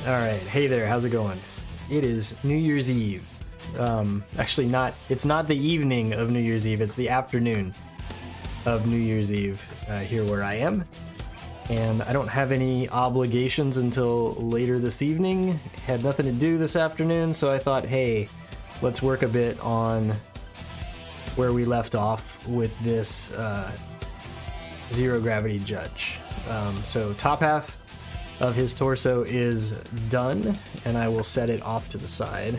Alright, hey there, how's it going? It is New Year's Eve. Actually it's not the evening of New Year's Eve, it's the afternoon of New Year's Eve here where I am. And I don't have any obligations until later this evening. Had nothing to do this afternoon, so I thought, hey, let's work a bit on where we left off with this zero gravity judge. So top half of his torso is done, and I will set it off to the side,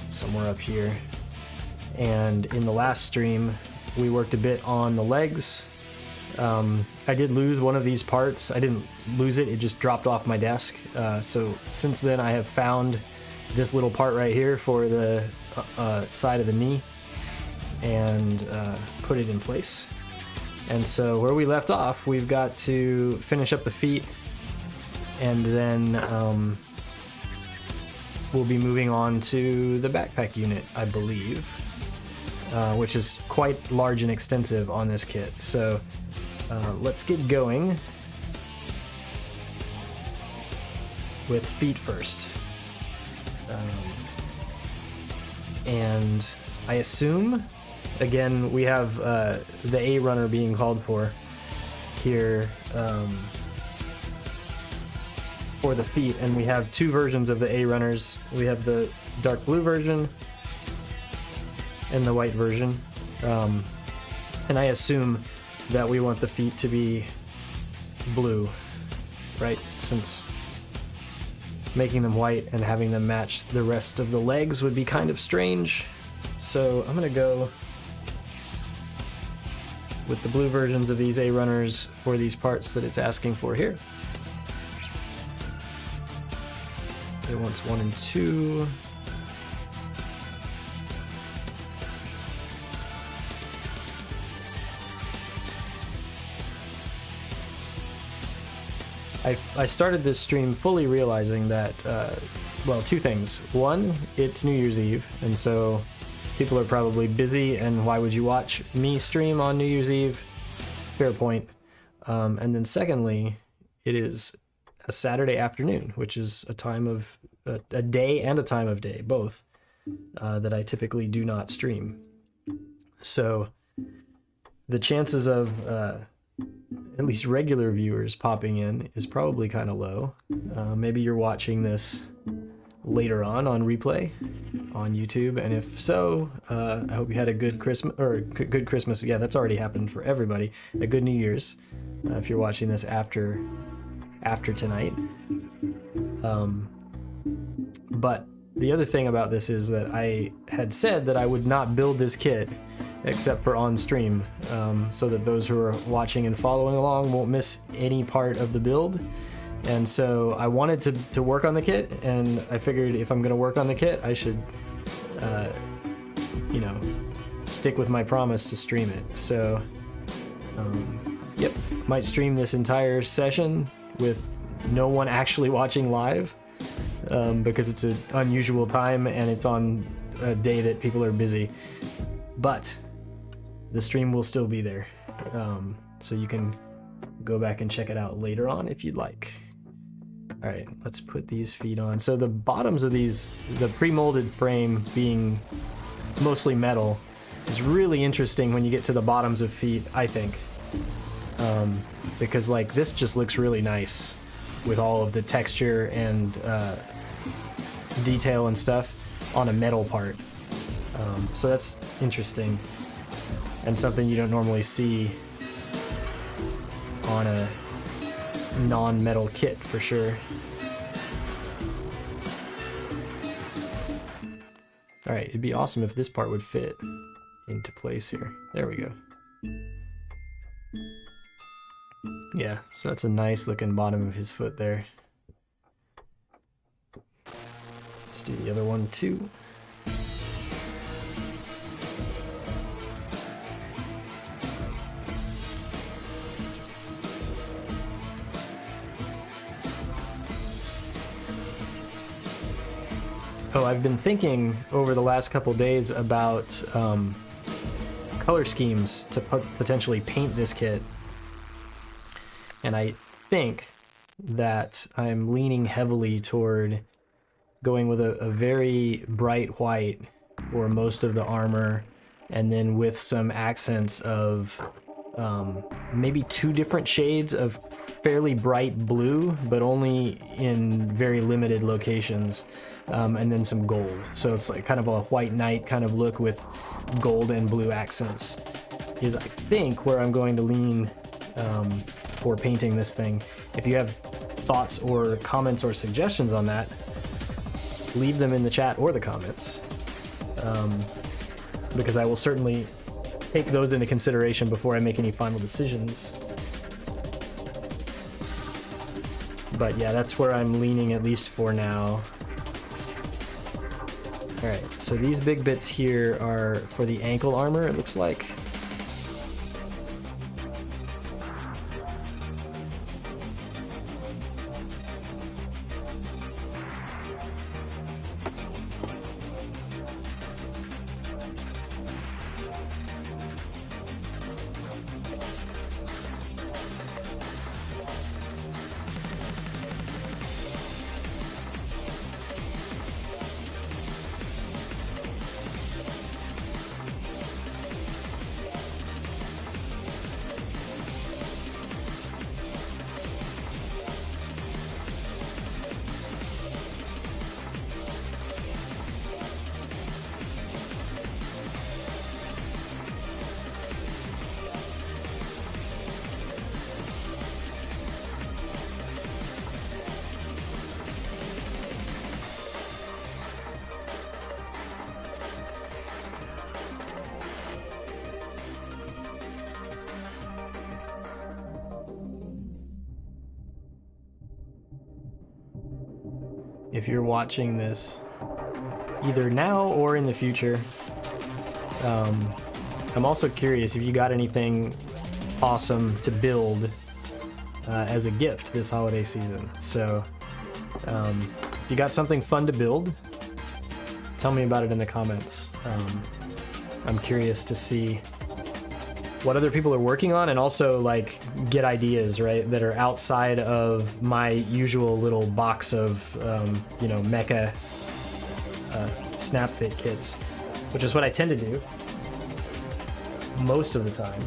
somewhere up here. And in the last stream, we worked a bit on the legs. I did lose one of these parts. I didn't lose it, it just dropped off my desk. So since then I have found this little part right here for the side of the knee and put it in place. And so where we left off, we've got to finish up the feet, and then we'll be moving on to the backpack unit, I believe, which is quite large and extensive on this kit. So let's get going with feet first. And I assume, again, we have the A runner being called for here for the feet, and we have two versions of the A runners. We have the dark blue version and the white version, and I assume that we want the feet to be blue, right? Since making them white and having them match the rest of the legs would be kind of strange. So I'm gonna go with the blue versions of these A runners for these parts that it's asking for here. It wants 1 and 2. I started this stream fully realizing that, well, two things. One, it's New Year's Eve, and so people are probably busy, and why would you watch me stream on New Year's Eve? Fair point. And then secondly, it is a Saturday afternoon, which is a time of a day and a time of day, both, that I typically do not stream. So the chances of at least regular viewers popping in is probably kind of low. Maybe you're watching this later on replay on YouTube, and if so, I hope you had a good Christmas, or good Christmas. Yeah, that's already happened for everybody. A good New Year's if you're watching this after tonight. But the other thing about this is that I had said that I would not build this kit except for on stream, so that those who are watching and following along won't miss any part of the build. And so I wanted to work on the kit, and I figured if I'm going to work on the kit, I should, you know, stick with my promise to stream it. So, yep, might stream this entire session with no one actually watching live, because it's an unusual time and it's on a day that people are busy. But the stream will still be there, so you can go back and check it out later on if you'd like. All right, let's put these feet on. So the bottoms of these, the pre-molded frame being mostly metal, is really interesting when you get to the bottoms of feet, I think, because like this just looks really nice with all of the texture and detail and stuff on a metal part. So that's interesting, and something you don't normally see on a non-metal kit for sure. Alright, it'd be awesome if this part would fit into place here. There we go. Yeah, so that's a nice looking bottom of his foot there. Let's do the other one too. Oh, I've been thinking over the last couple days about color schemes to potentially paint this kit. And I think that I'm leaning heavily toward going with a very bright white for most of the armor, and then with some accents of maybe 2 different shades of fairly bright blue, but only in very limited locations, and then some gold. So it's like kind of a white knight kind of look with gold and blue accents is, I think, where I'm going to lean for painting this thing. If you have thoughts or comments or suggestions on that, leave them in the chat or the comments, because I will certainly take those into consideration before I make any final decisions. But yeah, that's where I'm leaning, at least for now. Alright, so these big bits here are for the ankle armor, it looks like. If you're watching this either now or in the future, I'm also curious if you got anything awesome to build as a gift this holiday season. So if you got something fun to build, tell me about it in the comments. I'm curious to see what other people are working on, and also like get ideas, right, that are outside of my usual little box of you know, mecha snap fit kits, which is what I tend to do most of the time.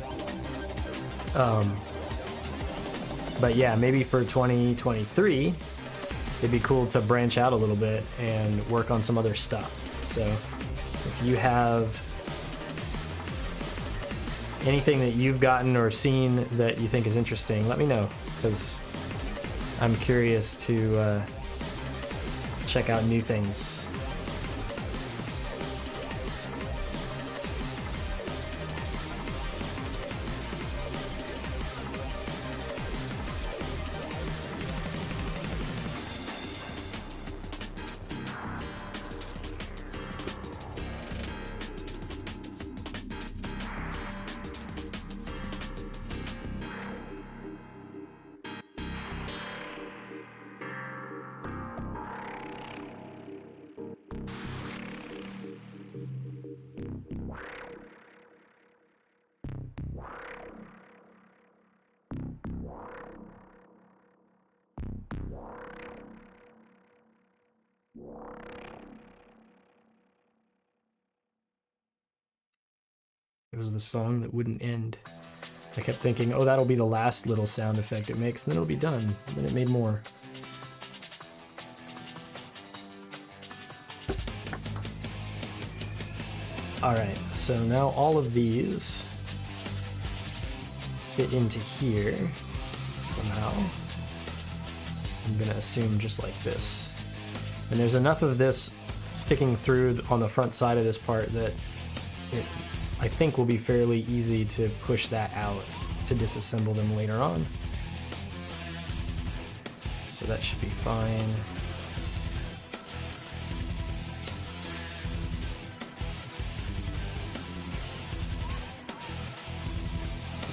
But yeah, maybe for 2023 it'd be cool to branch out a little bit and work on some other stuff. So if you have anything that you've gotten or seen that you think is interesting, let me know, because I'm curious to check out new things. It was the song that wouldn't end. I kept thinking, oh, that'll be the last little sound effect it makes, and then it'll be done. And then it made more. Alright, so now all of these fit into here somehow. I'm gonna assume just like this. And there's enough of this sticking through on the front side of this part that it, I think, will be fairly easy to push that out to disassemble them later on. So that should be fine.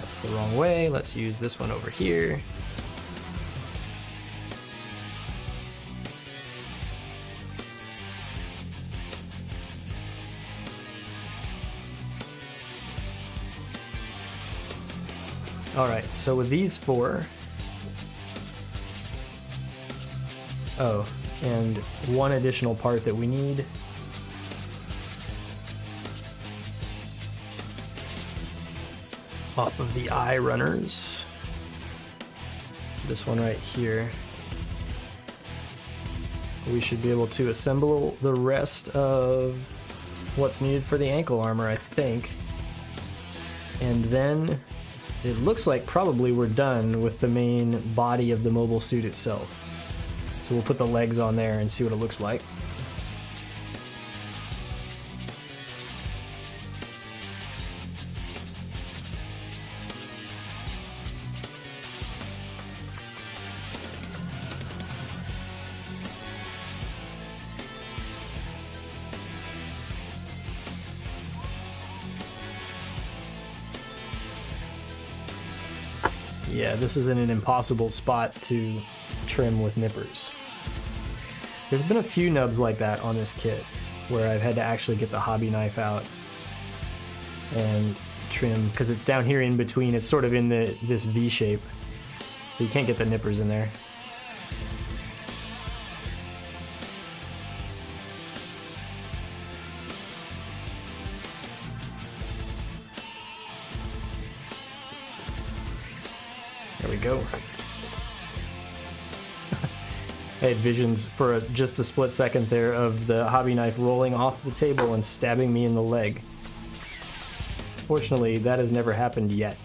That's the wrong way. Let's use this one over here. All right, so with these four, Oh, and one additional part that we need. Off of the eye runners. This one right here. We should be able to assemble the rest of what's needed for the ankle armor, I think. And then it looks like probably we're done with the main body of the mobile suit itself. So we'll put the legs on there and see what it looks like. Yeah, this isn't an impossible spot to trim with nippers. There's been a few nubs like that on this kit where I've had to actually get the hobby knife out and trim, because it's down here in between. It's sort of in this V shape, so you can't get the nippers in there. There we go. I had visions for just a split second there of the hobby knife rolling off the table and stabbing me in the leg. Fortunately, that has never happened yet.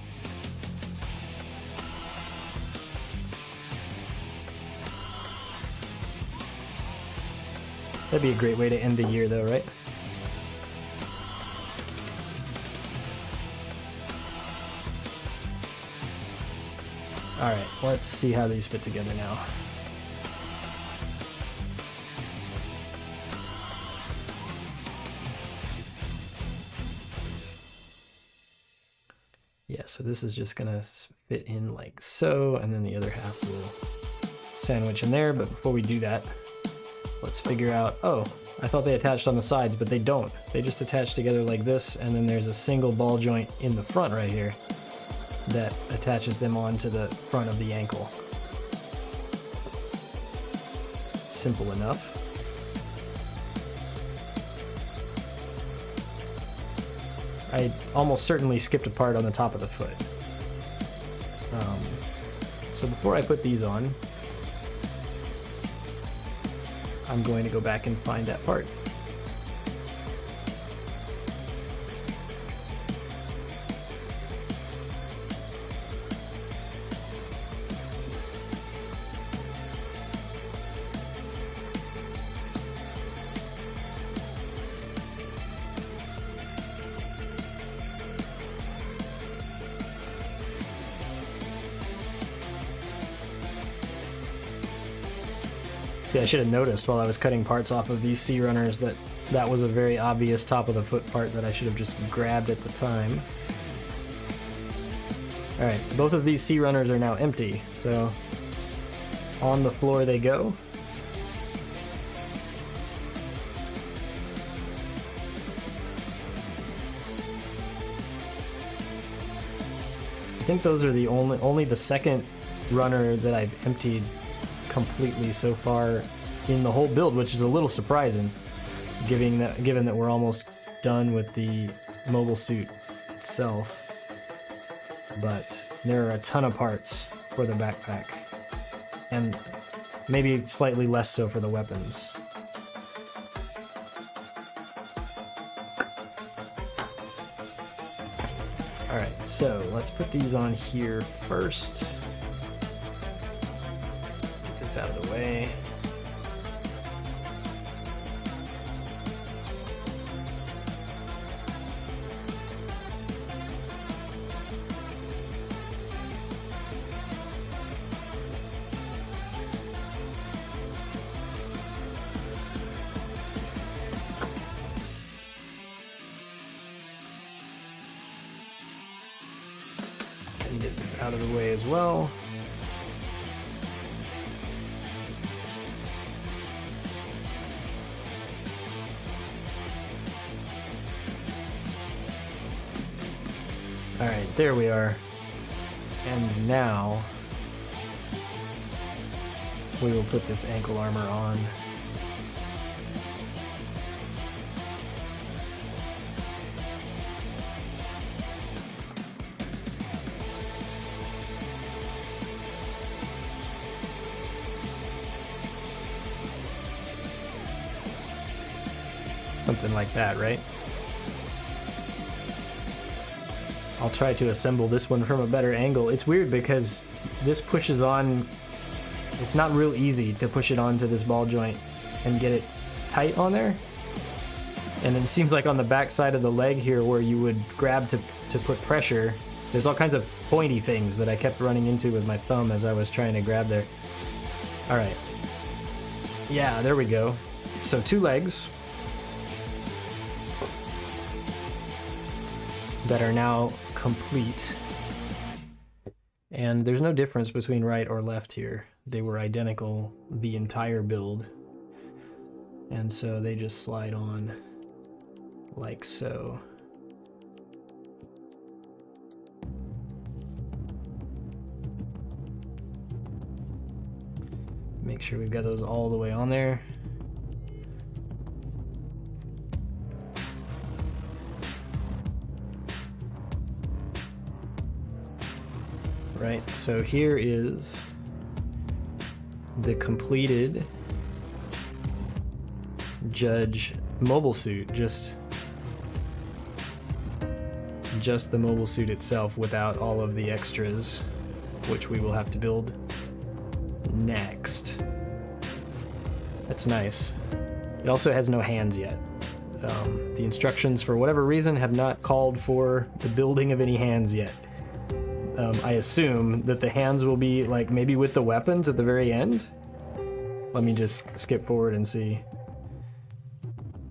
That'd be a great way to end the year though, right? Alright, let's see how these fit together now. Yeah, so this is just gonna fit in like so, and then the other half will sandwich in there. But before we do that, let's figure out, oh, I thought they attached on the sides, but they don't. They just attach together like this, and then there's a single ball joint in the front right here that attaches them onto the front of the ankle. Simple enough. I almost certainly skipped a part on the top of the foot. So before I put these on, I'm going to go back and find that part. See, I should have noticed while I was cutting parts off of these sea runners that that was a very obvious top of the foot part that I should have just grabbed at the time. Alright, both of these sea runners are now empty, so on the floor they go. I think those are the only the second runner that I've emptied completely so far in the whole build, which is a little surprising, given that we're almost done with the mobile suit itself. But there are a ton of parts for the backpack, and maybe slightly less so for the weapons. Alright, so let's put these on here first. Out of the way. And get this out of the way as well. Alright, there we are. And now we will put this ankle armor on. Something like that, right? I'll try to assemble this one from a better angle. It's weird because this pushes on, it's not real easy to push it onto this ball joint and get it tight on there. And it seems like on the back side of the leg here where you would grab to put pressure, there's all kinds of pointy things that I kept running into with my thumb as I was trying to grab there. All right. Yeah, there we go. So 2 legs that are now complete. And there's no difference between right or left here. They were identical the entire build. And so they just slide on like so. Make sure we've got those all the way on there. Right, so here is the completed Judge mobile suit, just the mobile suit itself without all of the extras, which we will have to build next. That's nice. It also has no hands yet. The instructions, for whatever reason, have not called for the building of any hands yet. I assume that the hands will be like maybe with the weapons at the very end. Let me just skip forward and see.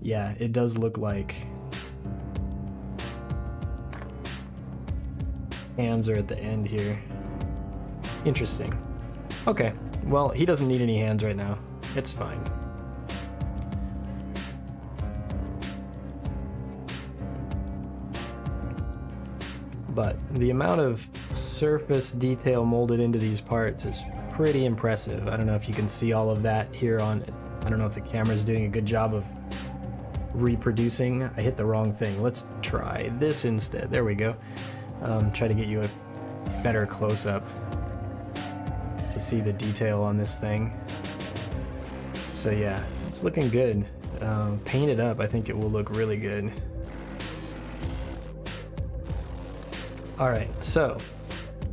Yeah, it does look like hands are at the end here. Interesting. Okay, well, he doesn't need any hands right now. It's fine. But the amount of surface detail molded into these parts is pretty impressive. I don't know if you can see all of that here on, I don't know if the camera's doing a good job of reproducing. I hit the wrong thing. Let's try this instead. There we go. Try to get you a better close-up to see the detail on this thing. So yeah, it's looking good. Painted up, I think it will look really good. All right, so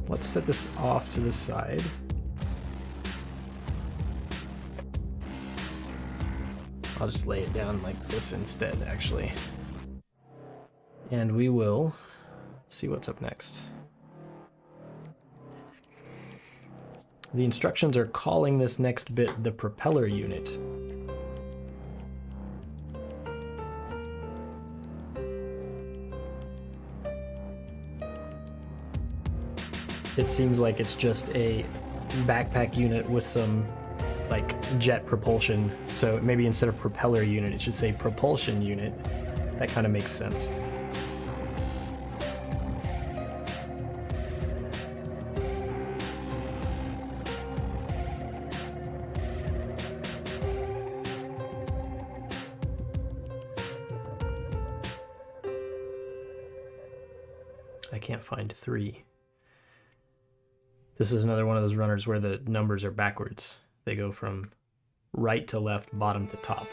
let's set this off to the side. I'll just lay it down like this instead, actually. And we will see what's up next. The instructions are calling this next bit the propeller unit. It seems like it's just a backpack unit with some like jet propulsion. So maybe instead of propeller unit, it should say propulsion unit. That kind of makes sense. I can't find 3. This is another one of those runners where the numbers are backwards. They go from right to left, bottom to top.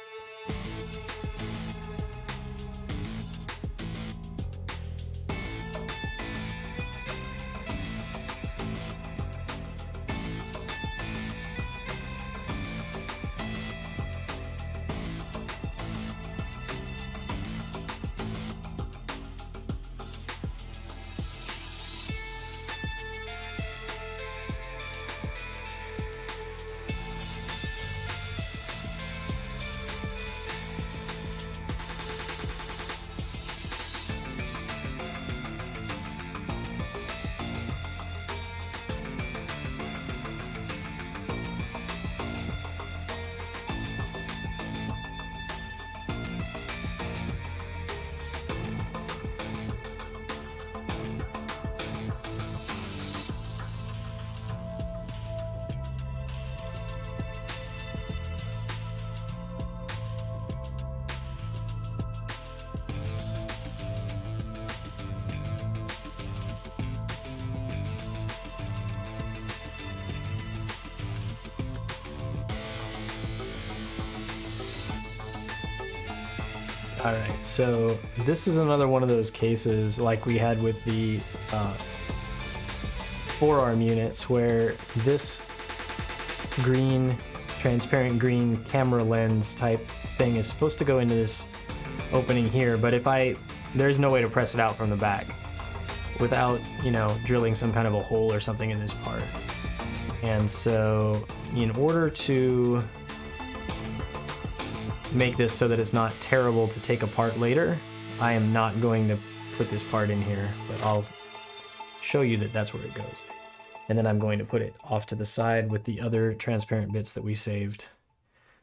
All right, so this is another one of those cases like we had with the forearm units where this green, transparent green camera lens type thing is supposed to go into this opening here, but there's no way to press it out from the back without, you know, drilling some kind of a hole or something in this part. And so in order to make this so that it's not terrible to take apart later, I am not going to put this part in here, but I'll show you that that's where it goes. And then I'm going to put it off to the side with the other transparent bits that we saved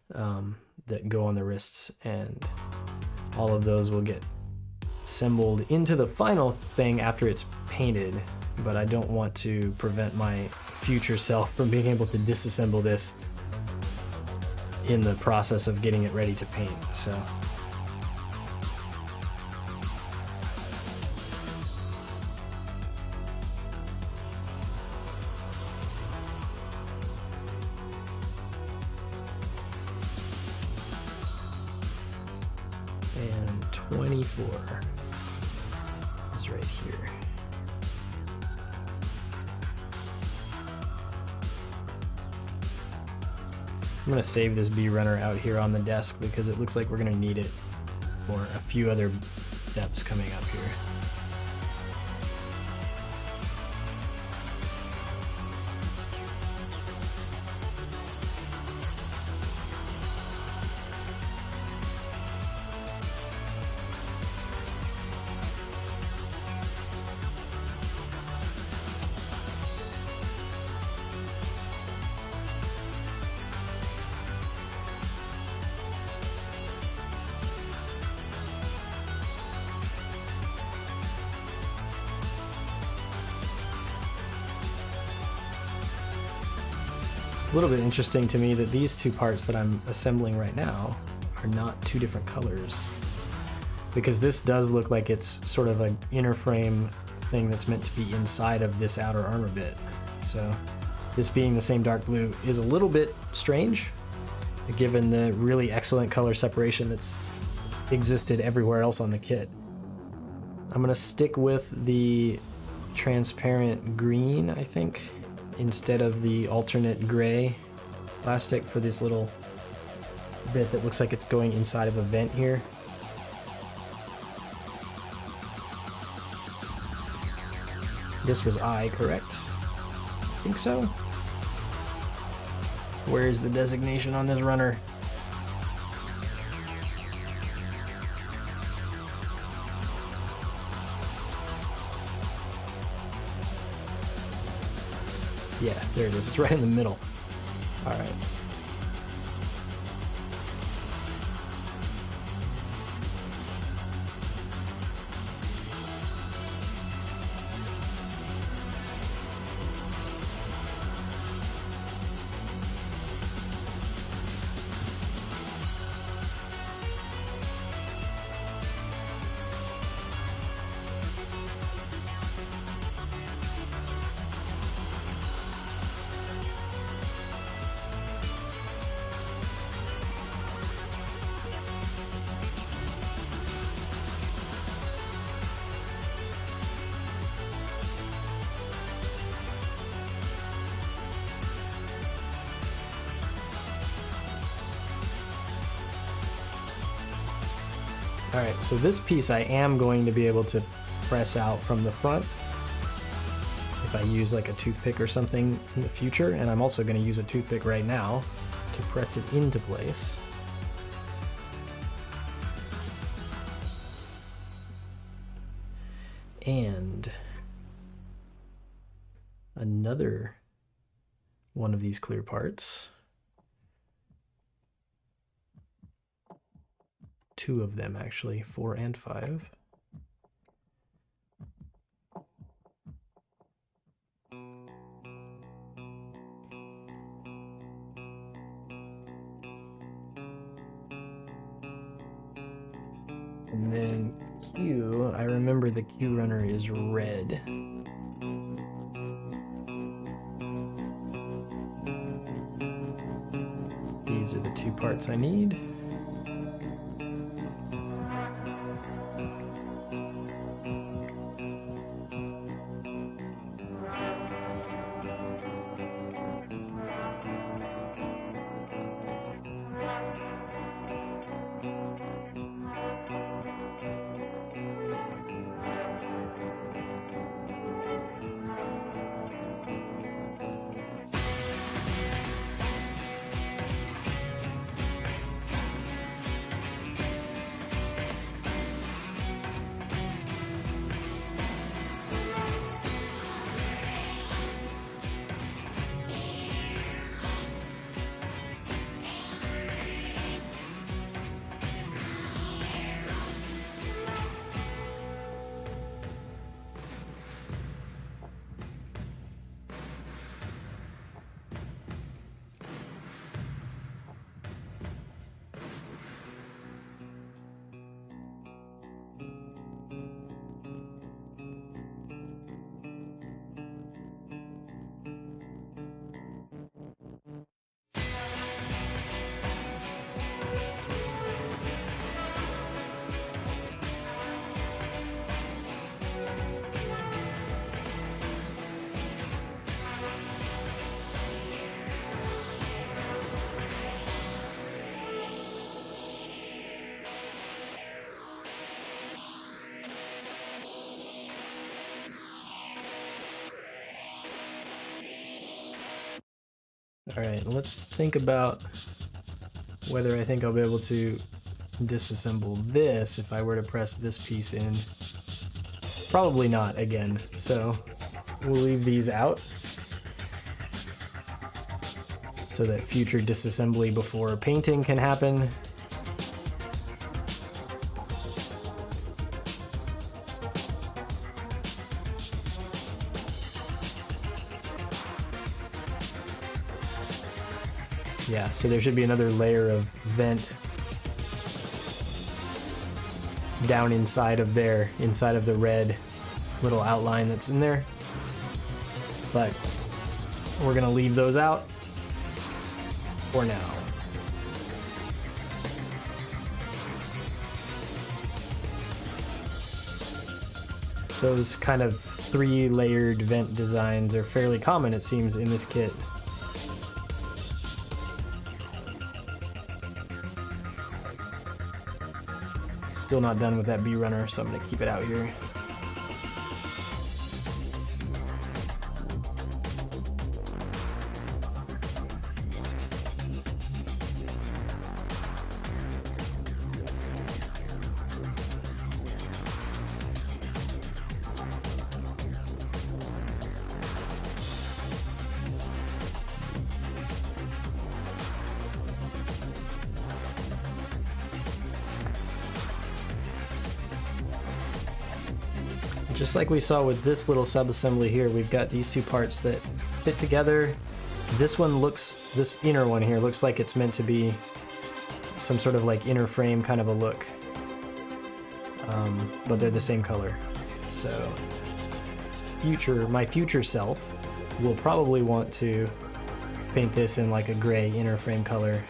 that go on the wrists, and all of those will get assembled into the final thing after it's painted, but I don't want to prevent my future self from being able to disassemble this in the process of getting it ready to paint. So and 24 is right here. I'm going to save this bee runner out here on the desk because it looks like we're going to need it for a few other steps coming up here. It's a little bit interesting to me that these two parts that I'm assembling right now are not two different colors, because this does look like it's sort of an inner frame thing that's meant to be inside of this outer armor bit. So this being the same dark blue is a little bit strange, given the really excellent color separation that's existed everywhere else on the kit. I'm gonna stick with the transparent green, I think, instead of the alternate gray plastic for this little bit that looks like it's going inside of a vent here. This was I, correct? I think so. Where is the designation on this runner? Yeah, there it is. It's right in the middle. All right. Alright, so this piece I am going to be able to press out from the front if I use like a toothpick or something in the future, and I'm also going to use a toothpick right now to press it into place. And another one of these clear parts. Two of them actually, 4 and 5. And then Q, I remember the Q runner is red. These are the two parts I need. All right, let's think about whether I think I'll be able to disassemble this if I were to press this piece in. Probably not again, so we'll leave these out so that future disassembly before painting can happen. Yeah, so there should be another layer of vent down inside of there, inside of the red little outline that's in there. But we're gonna leave those out for now. Those kind of 3-layered vent designs are fairly common, it seems, in this kit. Still not done with that bee runner, so I'm gonna keep it out here. Just like we saw with this little sub-assembly here, we've got these two parts that fit together. This inner one here looks like it's meant to be some sort of like inner frame kind of a look. But they're the same color. So my future self will probably want to paint this in like a gray inner frame color,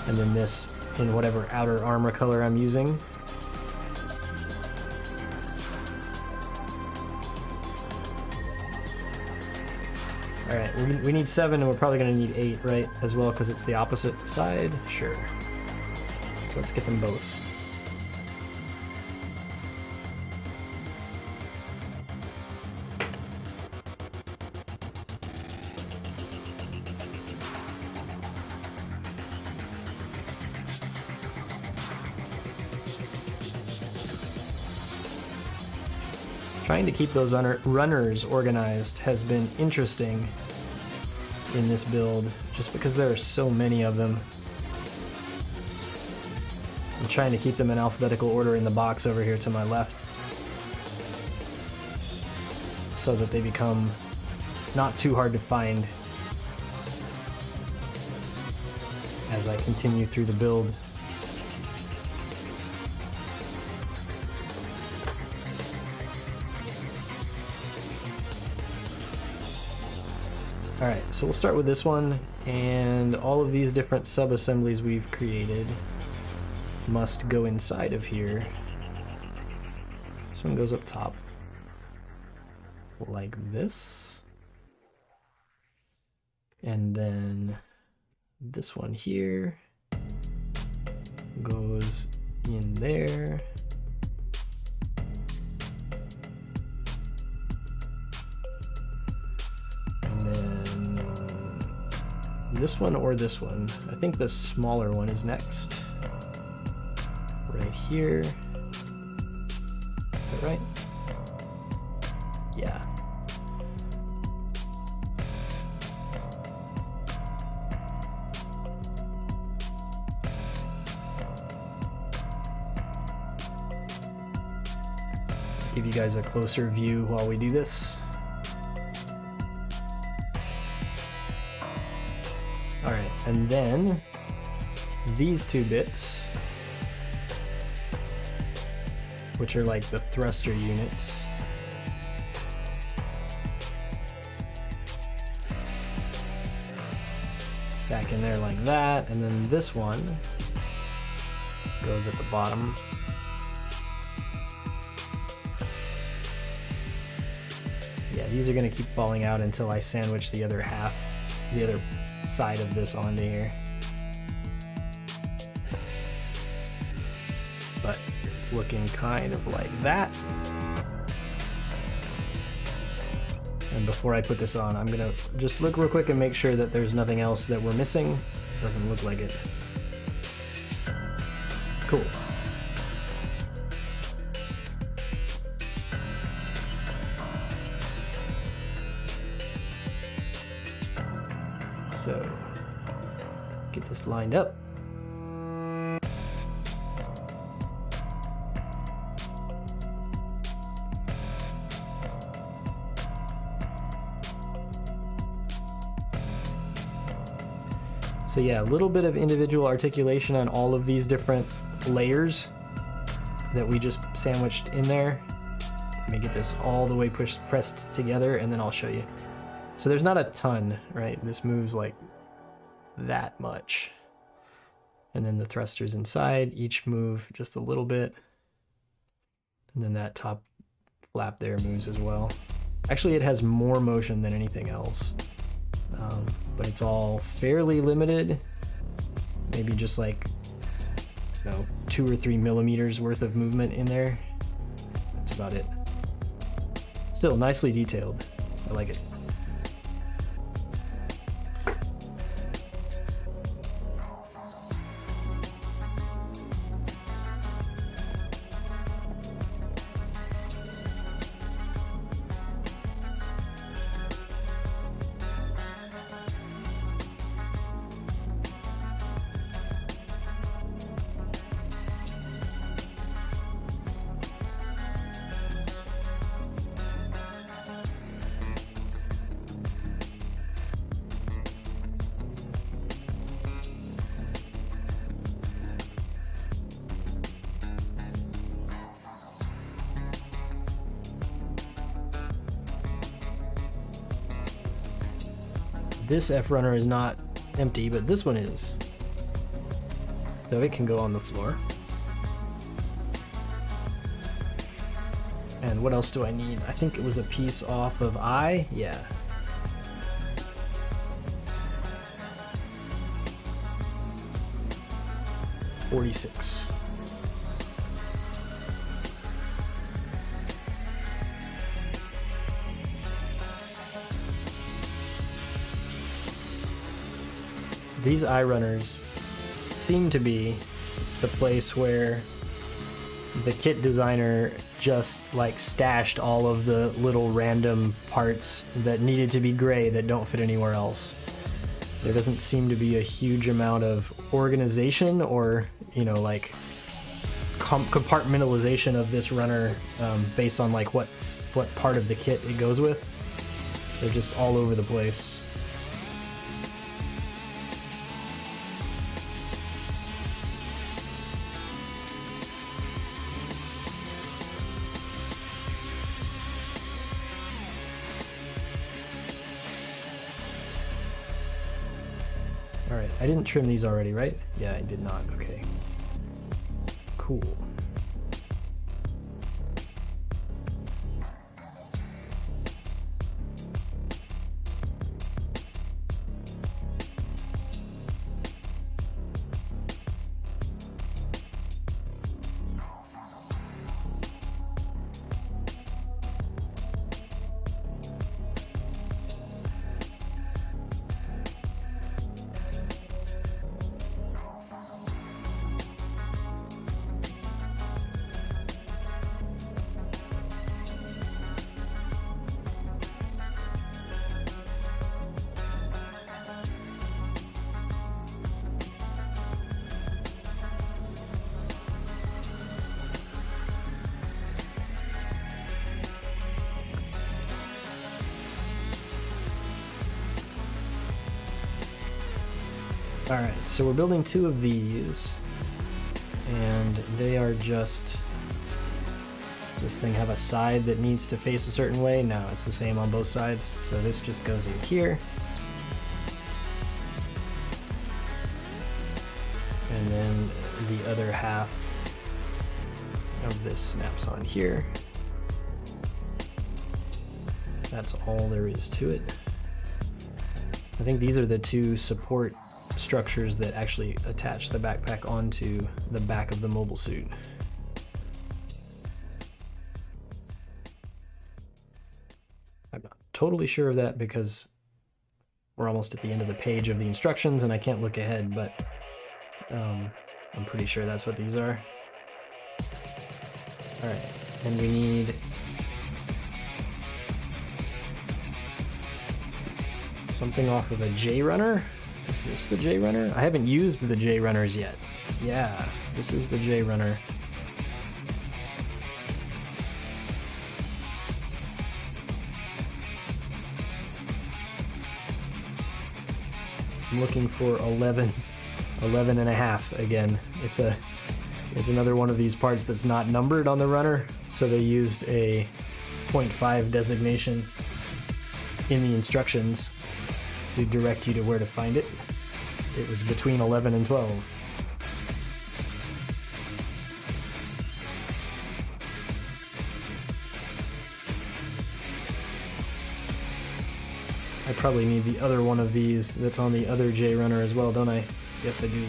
and then this in whatever outer armor color I'm using. Alright, we need 7 and we're probably going to need 8, right? As well, because it's the opposite side? Sure. So let's get them both. Trying to keep those runners organized has been interesting in this build, just because there are so many of them. I'm trying to keep them in alphabetical order in the box over here to my left, so that they become not too hard to find as I continue through the build. Alright, so we'll start with this one, and all of these different sub-assemblies we've created must go inside of here. This one goes up top, like this. And then this one here goes in there. And then this one or this one. I think the smaller one is next. Right here. Is that right? Yeah. Give you guys a closer view while we do this. Alright, and then these two bits, which are like the thruster units, stack in there like that, and then this one goes at the bottom. Yeah, these are going to keep falling out until I sandwich the other half, the other side of this onto here. But it's looking kind of like that. And before I put this on, I'm gonna just look real quick and make sure that there's nothing else that we're missing. Doesn't look like it. Cool. So, get this lined up. So yeah, a little bit of individual articulation on all of these different layers that we just sandwiched in there. Let me get this all the way pressed together, and then I'll show you. So there's not a ton, right? This moves like that much. And then the thrusters inside each move just a little bit. And then that top flap there moves as well. Actually, it has more motion than anything else. But it's all fairly limited. Maybe just like, you know, 2 or 3 millimeters worth of movement in there. That's about it. Still nicely detailed. I like it. This F runner is not empty, but this one is. So it can go on the floor. And what else do I need? I think it was a piece off of I. Yeah. $46. These eye runners seem to be the place where the kit designer just like stashed all of the little random parts that needed to be gray that don't fit anywhere else. There doesn't seem to be a huge amount of organization or, you know, like compartmentalization of this runner based on like what part of the kit it goes with. They're just all over the place. Alright, I didn't trim these already, right? Yeah, I did not. Okay. Cool. Alright, so we're building 2 of these, and they are just... Does this thing have a side that needs to face a certain way? No, it's the same on both sides. So this just goes in here. And then the other half of this snaps on here. That's all there is to it. I think these are the 2 support structures that actually attach the backpack onto the back of the mobile suit. I'm not totally sure of that because we're almost at the end of the page of the instructions and I can't look ahead, but I'm pretty sure that's what these are. All right, and we need something off of a J runner. Is this the J runner? I haven't used the J runners yet. Yeah, this is the J runner. I'm looking for 11 and a half again. It's another one of these parts that's not numbered on the runner, so they used a 0.5 designation in the instructions to direct you to where to find it. It was between 11 and 12. I probably need the other one of these that's on the other J runner as well, don't I? Yes, I do.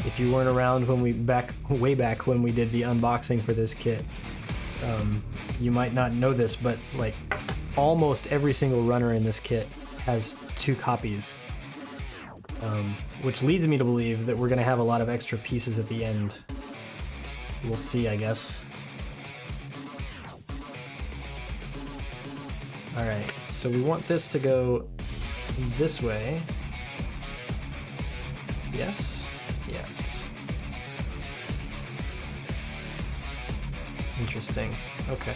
If you weren't around when way back when we did the unboxing for this kit, you might not know this, but like almost every single runner in this kit has 2 copies, which leads me to believe that we're going to have a lot of extra pieces at the end. We'll see, I guess. Alright, so we want this to go this way. Yes? Yes. Interesting. Okay.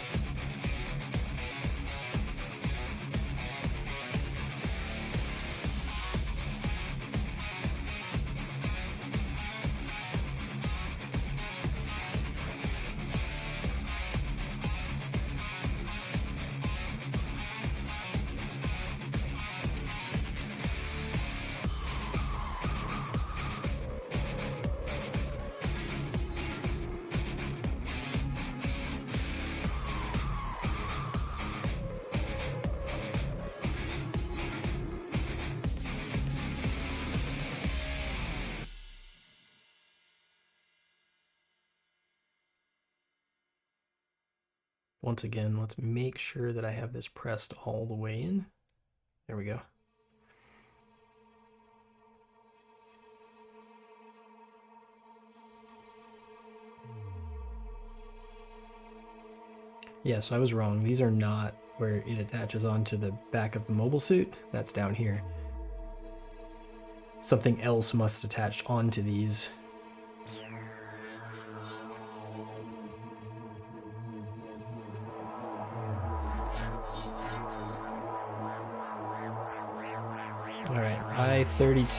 Once again, let's make sure that I have this pressed all the way in. There we go. Yeah, so I was wrong. These are not where it attaches onto the back of the mobile suit. That's down here. Something else must attach onto these. All right, I-32.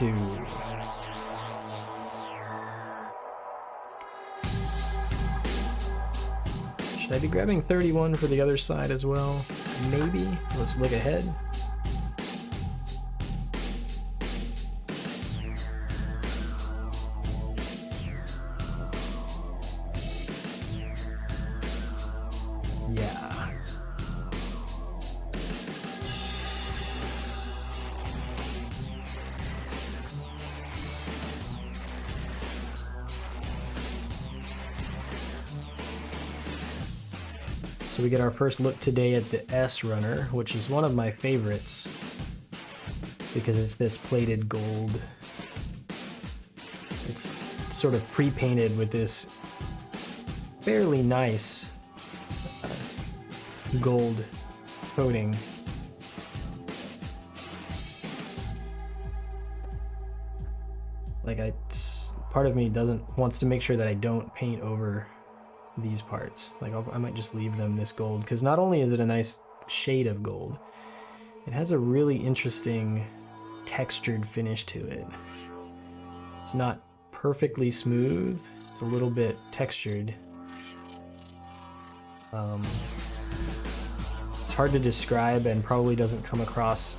Should I be grabbing 31 for the other side as well? Maybe. Let's look ahead. Yeah. So we get our first look today at the S runner, which is one of my favorites because it's this plated gold. It's sort of pre-painted with this fairly nice gold coating. Like part of me wants to make sure that I don't paint over these parts. Like I might just leave them this gold, because not only is it a nice shade of gold, it has a really interesting textured finish to it. It's not perfectly smooth, it's a little bit textured. It's hard to describe and probably doesn't come across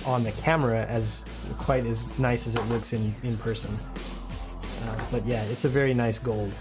on the camera as quite as nice as it looks in person. But yeah, it's a very nice gold.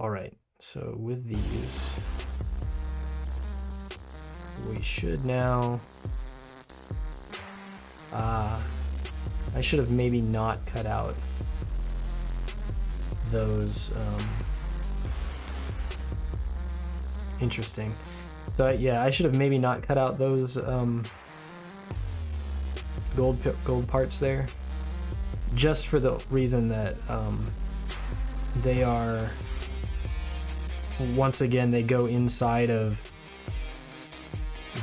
All right, so with these, we should now, I should have maybe not cut out those, interesting. So yeah, I should have maybe not cut out those gold parts there, just for the reason that they are, once again, they go inside of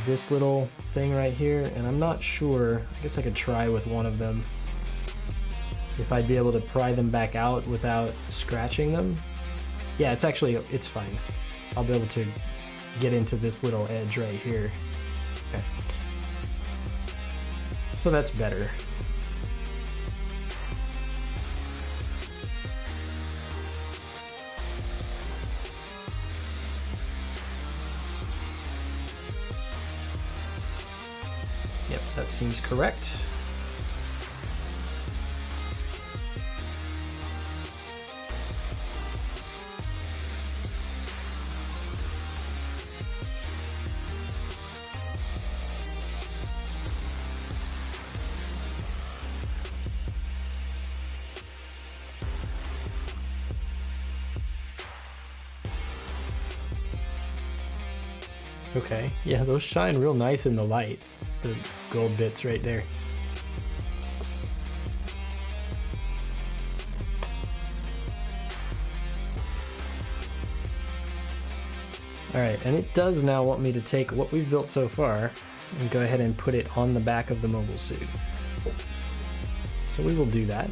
this little thing right here, and I'm not sure. I guess I could try with one of them if I'd be able to pry them back out without scratching them. Yeah, it's fine. I'll be able to get into this little edge right here. Okay. So that's better. Yep, that seems correct. Okay, yeah, those shine real nice in the light, the gold bits right there. Alright, and it does now want me to take what we've built so far and go ahead and put it on the back of the mobile suit. So we will do that.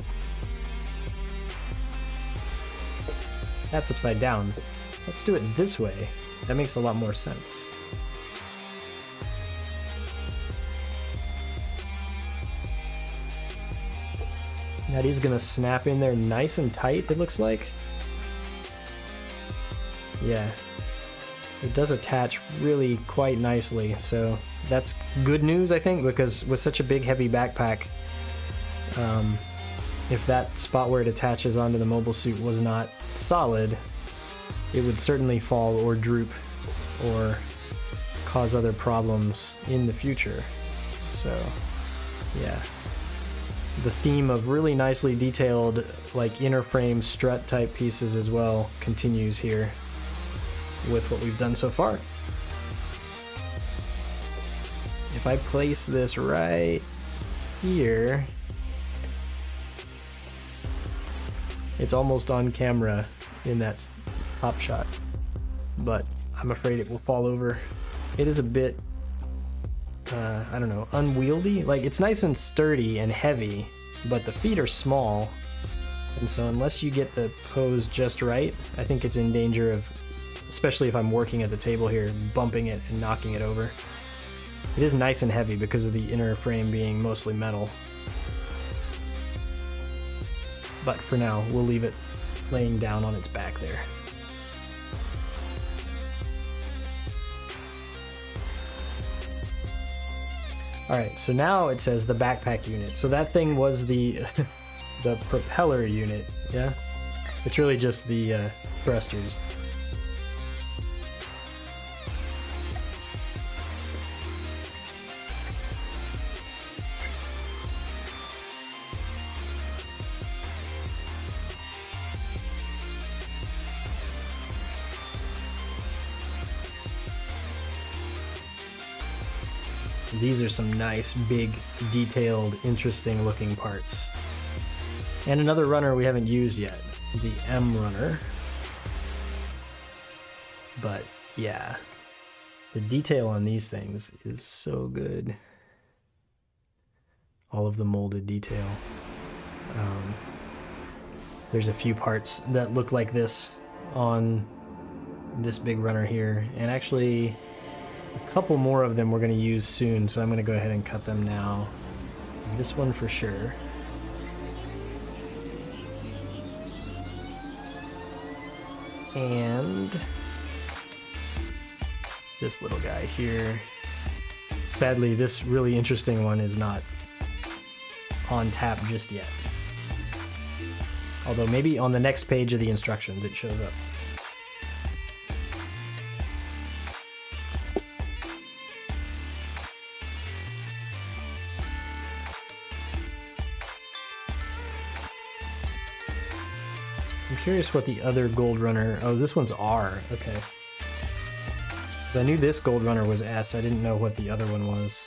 That's upside down. Let's do it this way. That makes a lot more sense. That is gonna snap in there nice and tight, it looks like. Yeah. It does attach really quite nicely, so that's good news, I think, because with such a big heavy backpack, if that spot where it attaches onto the mobile suit was not solid, it would certainly fall or droop or cause other problems in the future. So, yeah. The theme of really nicely detailed, like inner frame strut type pieces as well, continues here with what we've done so far. If I place this right here, it's almost on camera in that top shot, but I'm afraid it will fall over. It is a bit, I don't know, unwieldy. Like, it's nice and sturdy and heavy, but the feet are small, and so unless you get the pose just right, I think it's in danger of, especially if I'm working at the table here, bumping it and knocking it over. It is nice and heavy because of the inner frame being mostly metal. But for now, we'll leave it laying down on its back there. Alright, so now it says the backpack unit. So that thing was the the propeller unit, yeah? It's really just the thrusters. These are some nice, big, detailed, interesting looking parts. And another runner we haven't used yet, the M runner. But yeah, the detail on these things is so good. All of the molded detail. There's a few parts that look like this on this big runner here, and actually a couple more of them we're going to use soon, so I'm going to go ahead and cut them now. This one for sure. And this little guy here. Sadly, this really interesting one is not on tap just yet. Although maybe on the next page of the instructions it shows up. I'm curious what the other gold runner... Oh, this one's R. Okay. Because I knew this gold runner was S. I didn't know what the other one was.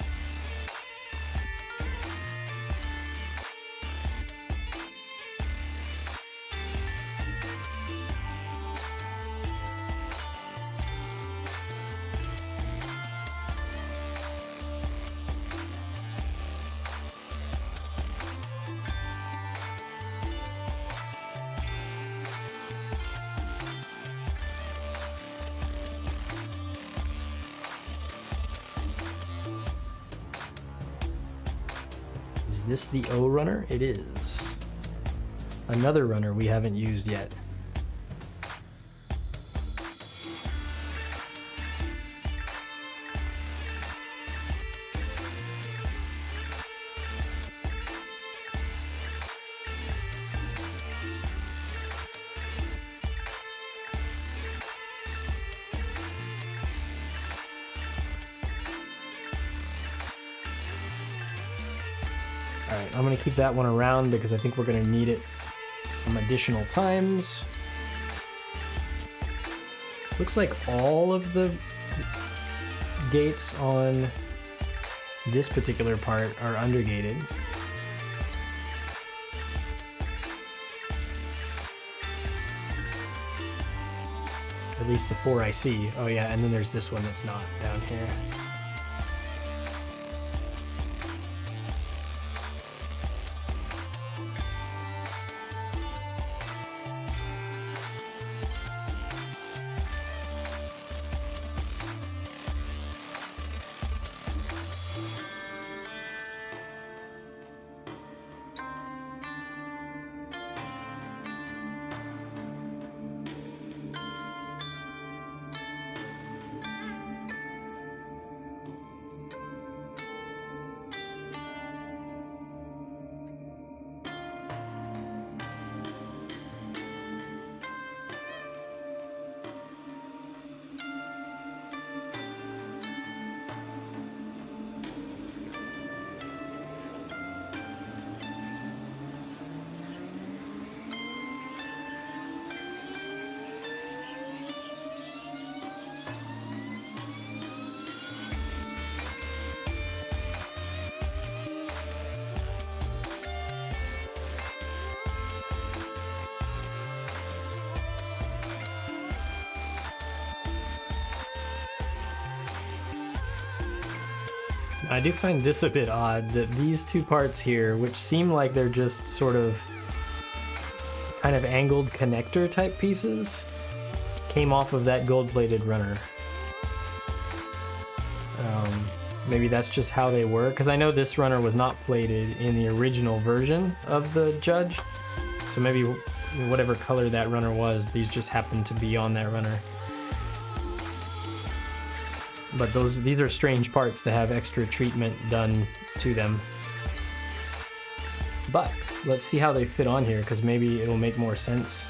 Is this the O runner? It is. Another runner we haven't used yet. Alright, I'm going to keep that one around because I think we're going to need it some additional times. Looks like all of the gates on this particular part are undergated. At least the 4 I see. Oh yeah, and then there's this one that's not down here. I do find this a bit odd, that these two parts here, which seem like they're just sort of kind of angled connector type pieces, came off of that gold-plated runner. Maybe that's just how they were, because I know this runner was not plated in the original version of the Judge, so maybe whatever color that runner was, these just happened to be on that runner. But these are strange parts to have extra treatment done to them. But let's see how they fit on here, because maybe it'll make more sense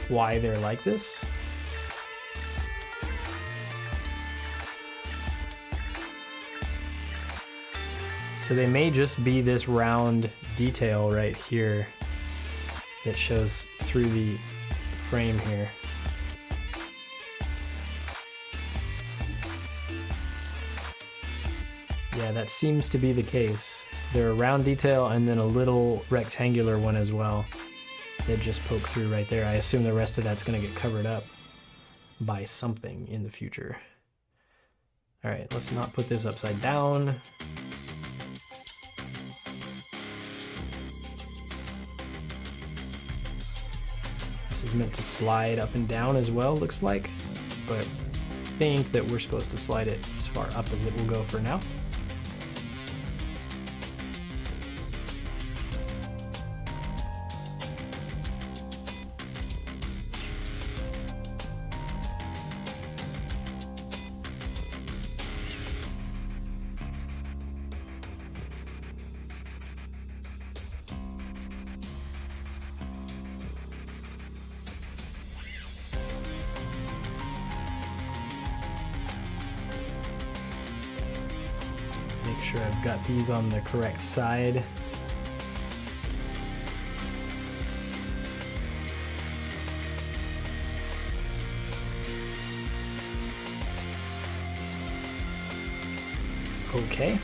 why they're like this. So they may just be this round detail right here that shows through the frame here. Yeah, that seems to be the case. They're a round detail and then a little rectangular one as well that just poke through right there. I assume the rest of that's going to get covered up by something in the future. All right, let's not put this upside down. This is meant to slide up and down as well, looks like, but I think that we're supposed to slide it as far up as it will go for now. Make sure I've got these on the correct side. Okay.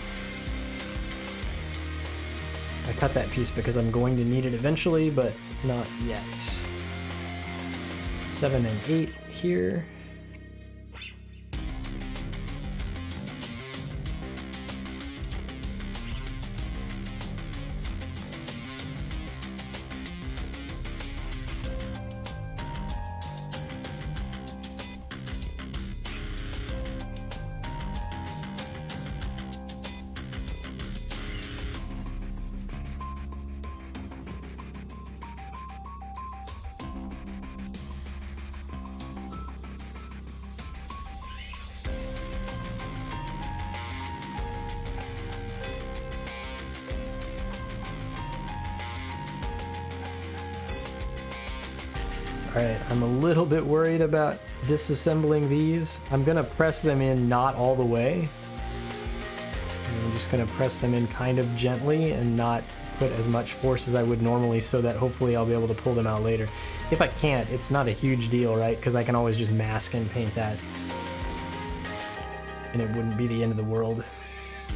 I cut that piece because I'm going to need it eventually, but not yet. 7 and 8 here. Alright, I'm a little bit worried about disassembling these. I'm gonna press them in not all the way. I'm just gonna press them in kind of gently and not put as much force as I would normally so that hopefully I'll be able to pull them out later. If I can't, it's not a huge deal, right? Because I can always just mask and paint that. And it wouldn't be the end of the world.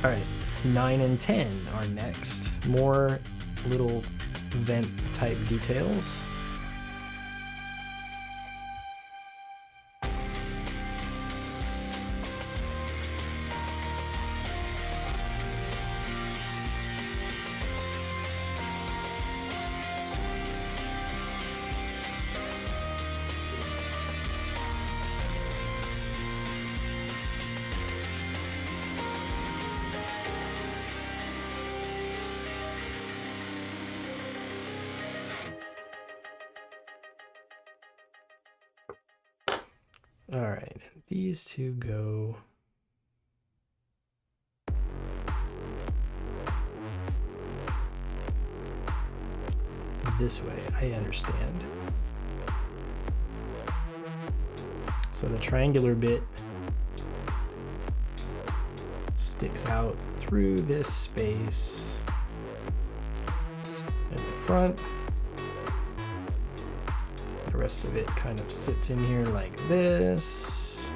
Alright, 9 and 10 are next. More little vent type details. All right, these two go this way, I understand. So the triangular bit sticks out through this space at the front. The rest of it kind of sits in here like this.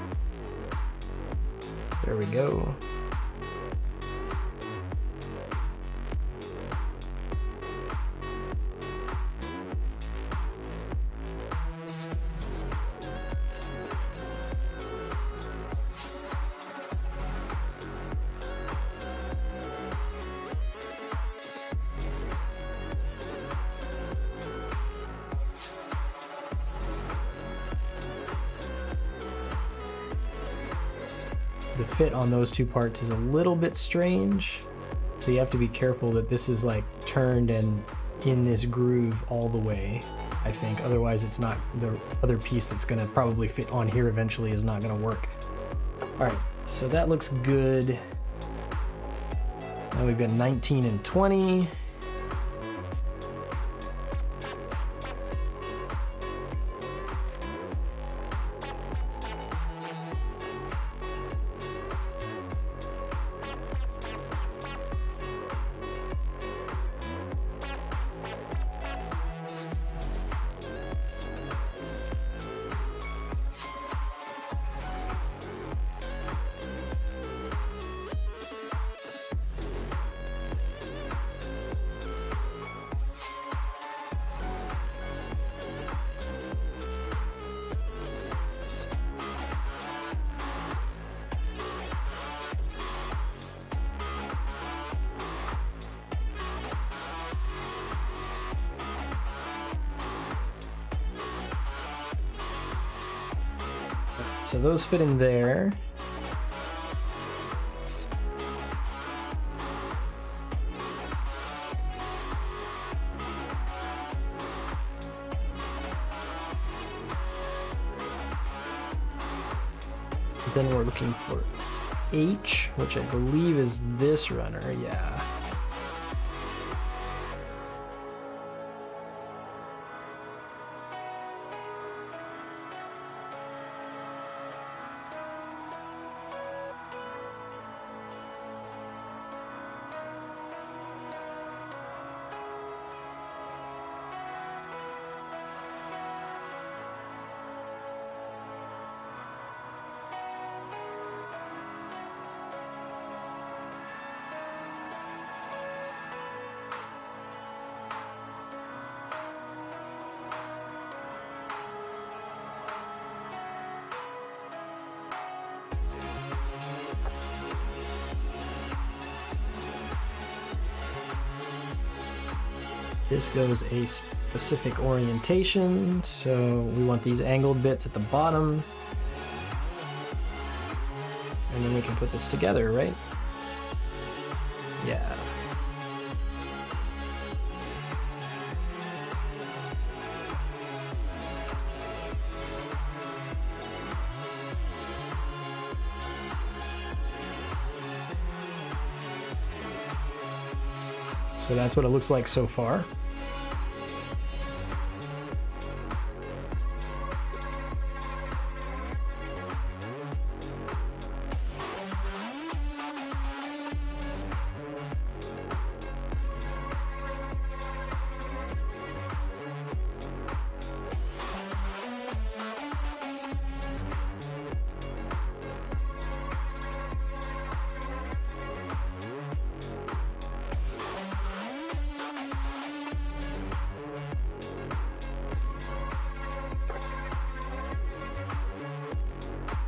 There we go. The fit on those two parts is a little bit strange, so you have to be careful that this is like turned and in this groove all the way, I think. Otherwise it's not, the other piece that's gonna probably fit on here eventually is not gonna work. All right, so that looks good. Now we've got 19 and 20. So those fit in there. Then we're looking for H, which I believe is this runner, yeah. This goes a specific orientation, so we want these angled bits at the bottom. And then we can put this together, right? Yeah. So that's what it looks like so far.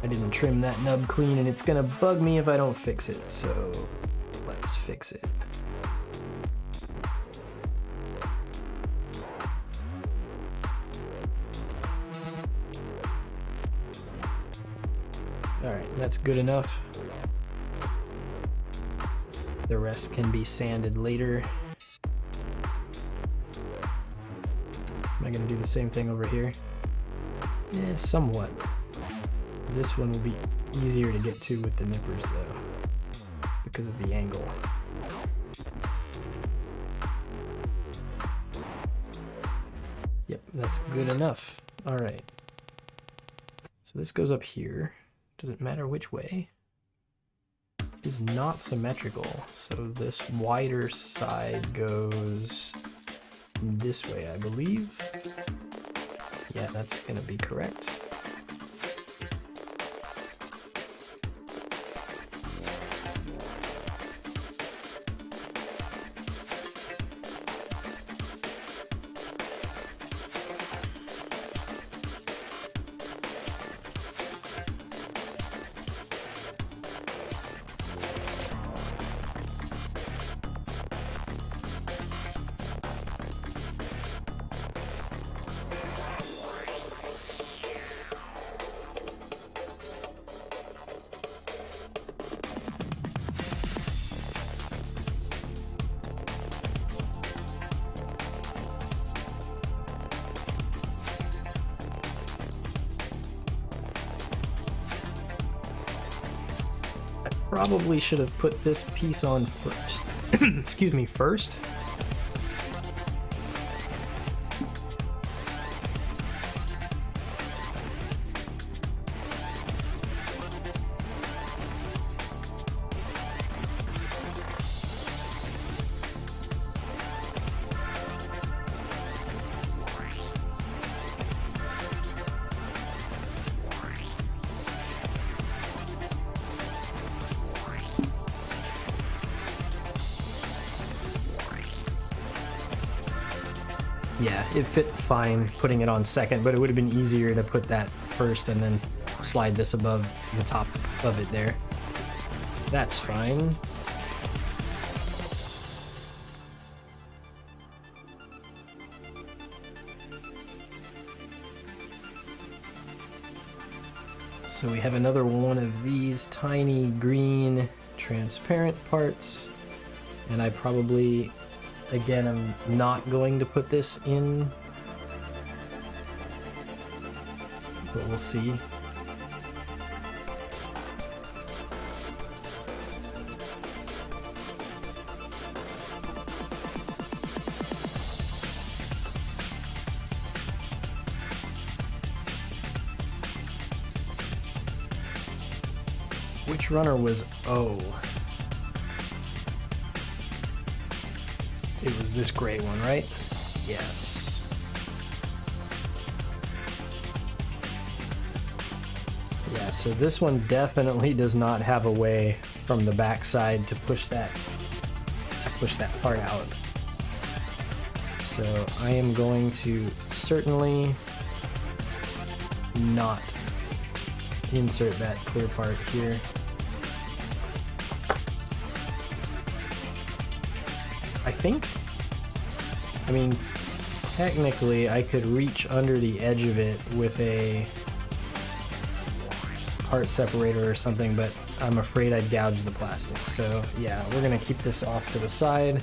I didn't trim that nub clean and it's gonna bug me if I don't fix it, so let's fix it. Alright, that's good enough. The rest can be sanded later. Am I gonna do the same thing over here? Yeah, somewhat. This one will be easier to get to with the nippers though, because of the angle. Yep, that's good enough. All right. So this goes up here. Doesn't matter which way. It is not symmetrical. So this wider side goes this way, I believe. Yeah, that's gonna be correct. Probably should have put this piece on first. Excuse me, first. Yeah, it fit fine putting it on second, but it would have been easier to put that first and then slide this above the top of it there. That's fine. So we have another one of these tiny green transparent parts, and I probably, again, I'm not going to put this in, but we'll see. Which runner was O? It was this gray one, right? Yes. Yeah, so this one definitely does not have a way from the back side to push that part out. So I am going to certainly not insert that clear part here. I think I mean, technically I could reach under the edge of it with a part separator or something, but I'm afraid I'd gouge the plastic. So yeah, we're gonna keep this off to the side.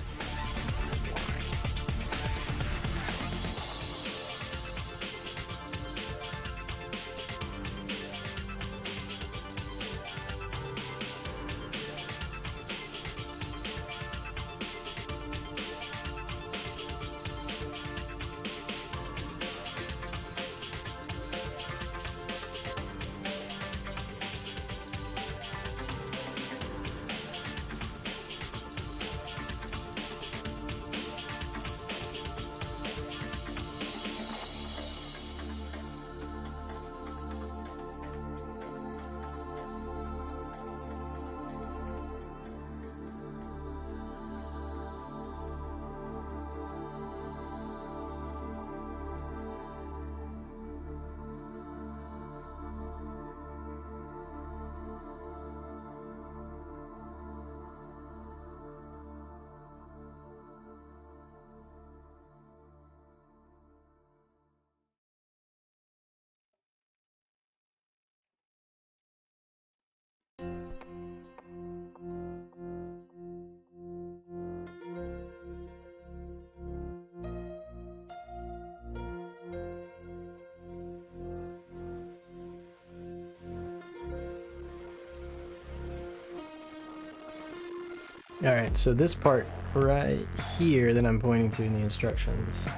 All right, so this part right here that I'm pointing to in the instructions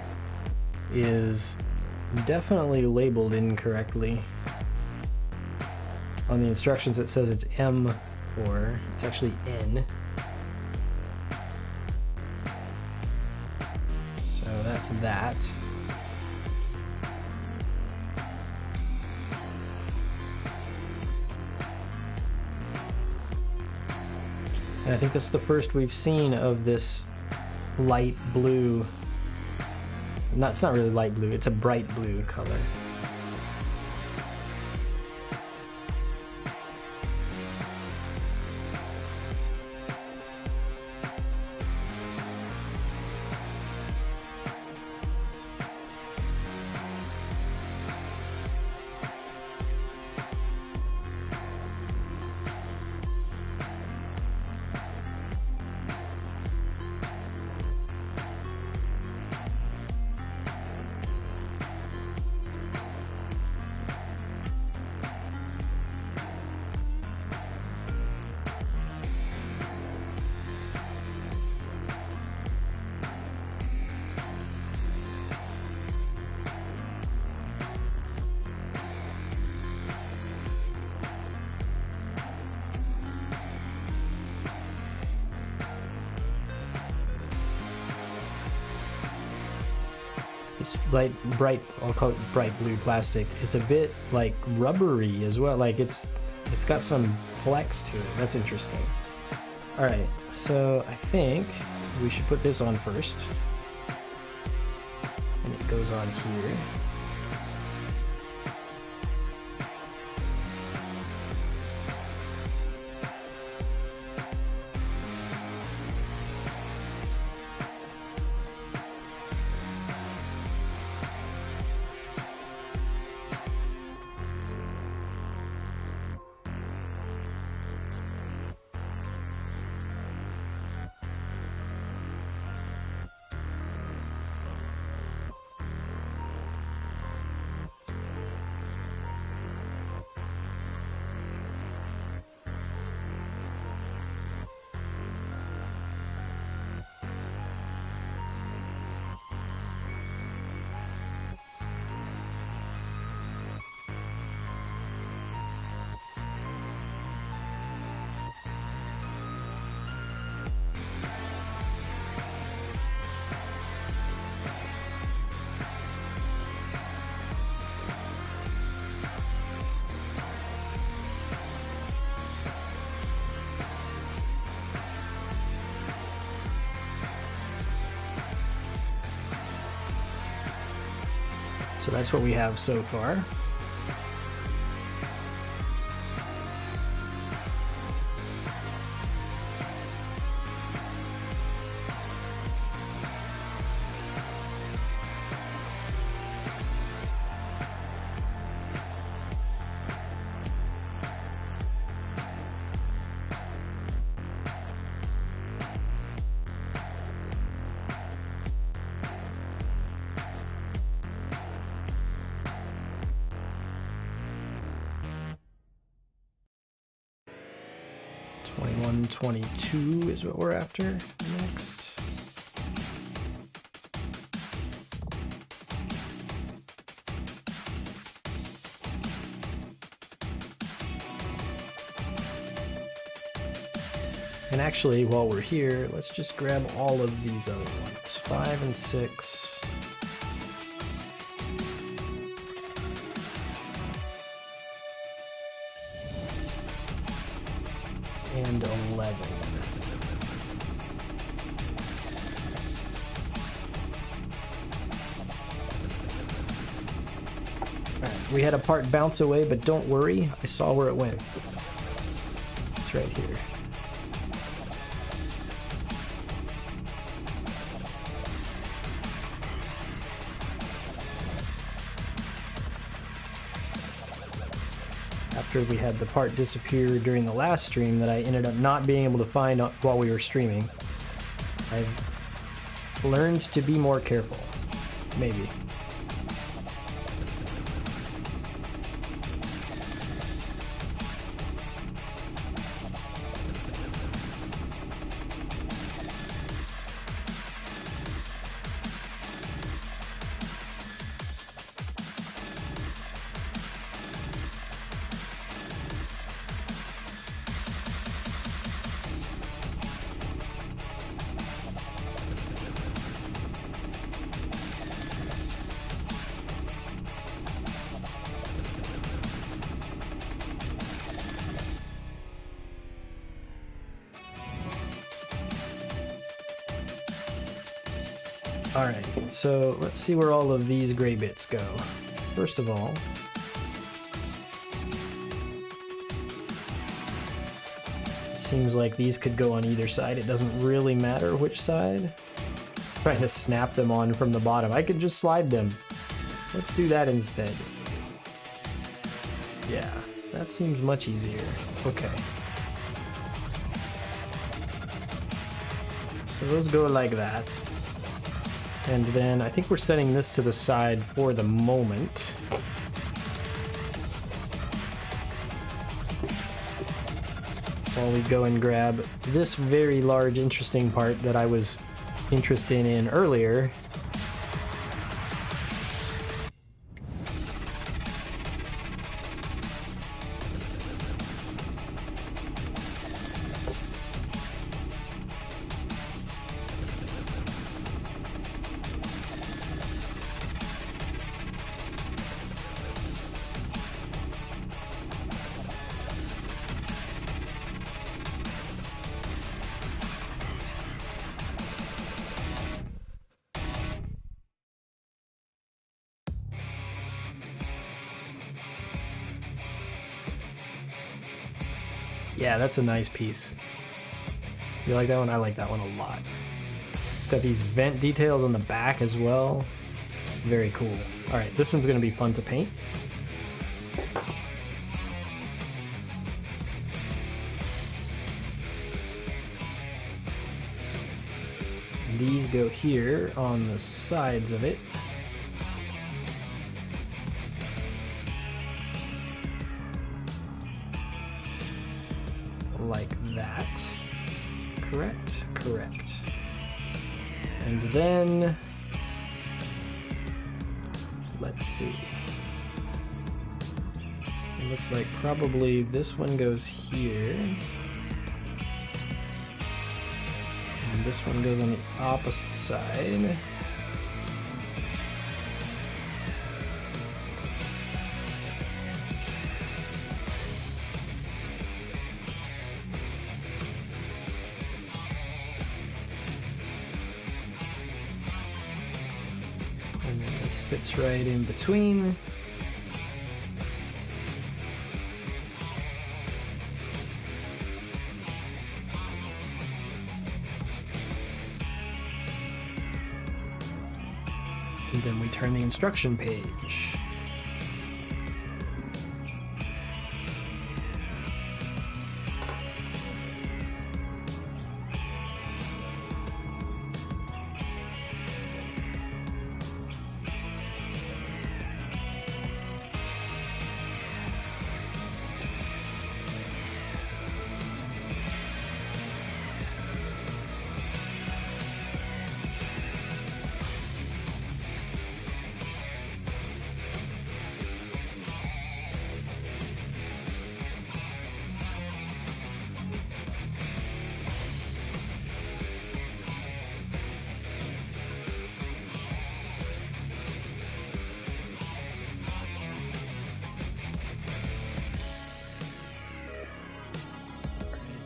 is definitely labeled incorrectly. On the instructions it says it's M4, it's actually N. So that's that. And I think this is the first we've seen of this light blue. It's not really light blue, it's a bright blue color. This bright, I'll call it bright blue plastic, is a bit like rubbery as well. Like it's got some flex to it. That's interesting. All right, so I think we should put this on first. And it goes on here. So that's what we have so far. 21, 22 is what we're after next. And actually, while we're here, let's just grab all of these other ones. 5 and 6. And 11. Alright, we had a part bounce away, but don't worry, I saw where it went. It's right here. After we had the part disappear during the last stream that I ended up not being able to find while we were streaming, I've learned to be more careful. Maybe. Alright, so let's see where all of these gray bits go. First of all, it seems like these could go on either side. It doesn't really matter which side. I'm trying to snap them on from the bottom. I could just slide them. Let's do that instead. Yeah, that seems much easier. Okay. So those go like that. And then I think we're setting this to the side for the moment. While we go and grab this very large, interesting part that I was interested in earlier. Yeah, that's a nice piece. You like that one? I like that one a lot. It's got these vent details on the back as well. Very cool. All right, this one's gonna be fun to paint. These go here on the sides of it. Like that. Correct? Correct. And then let's see. It looks like probably this one goes here. And this one goes on the opposite side. And then this fits right in between. And then we turn the instruction page.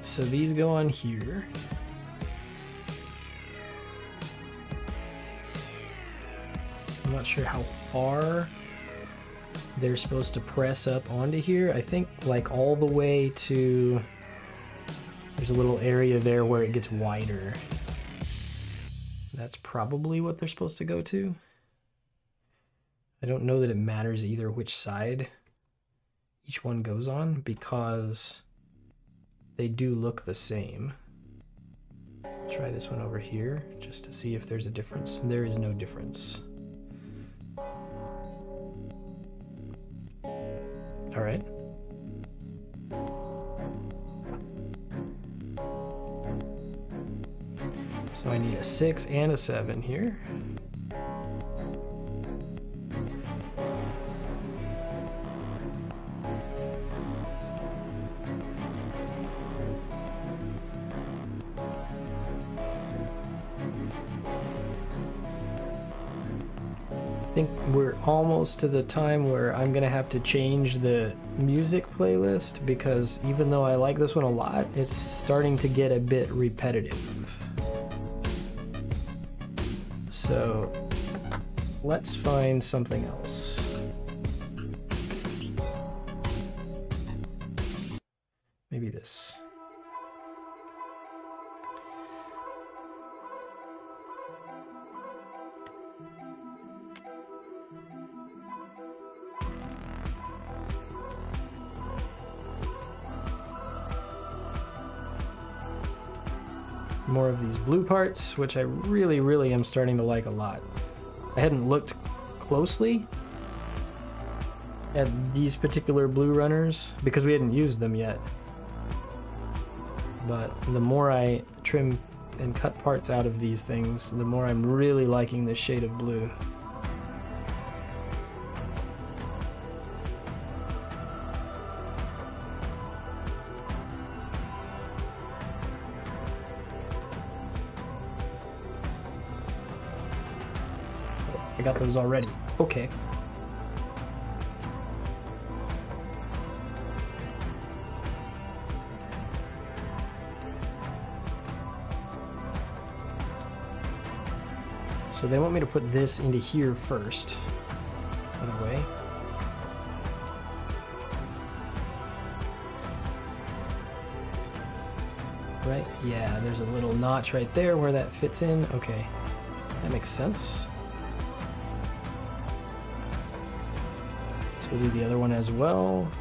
so these go on here. I'm not sure how far they're supposed to press up onto here. I think like all the way to, there's a little area there where it gets wider. That's probably what they're supposed to go to. I don't know that it matters either which side each one goes on because they do look the same. Try this one over here just to see if there's a difference. There is no difference. All right. So I need a 6 and a 7 here. I think we're almost to the time where I'm gonna have to change the music playlist because even though I like this one a lot, it's starting to get a bit repetitive. So let's find something else. Maybe this. More of these blue parts, which I really am starting to like a lot. I hadn't looked closely at these particular blue runners because we hadn't used them yet. But the more I trim and cut parts out of these things, the more I'm really liking this shade of blue. I got those already. Okay. So they want me to put this into here first. Other way. Right? Yeah, there's a little notch right there where that fits in. Okay. That makes sense. So we'll do the other one as well.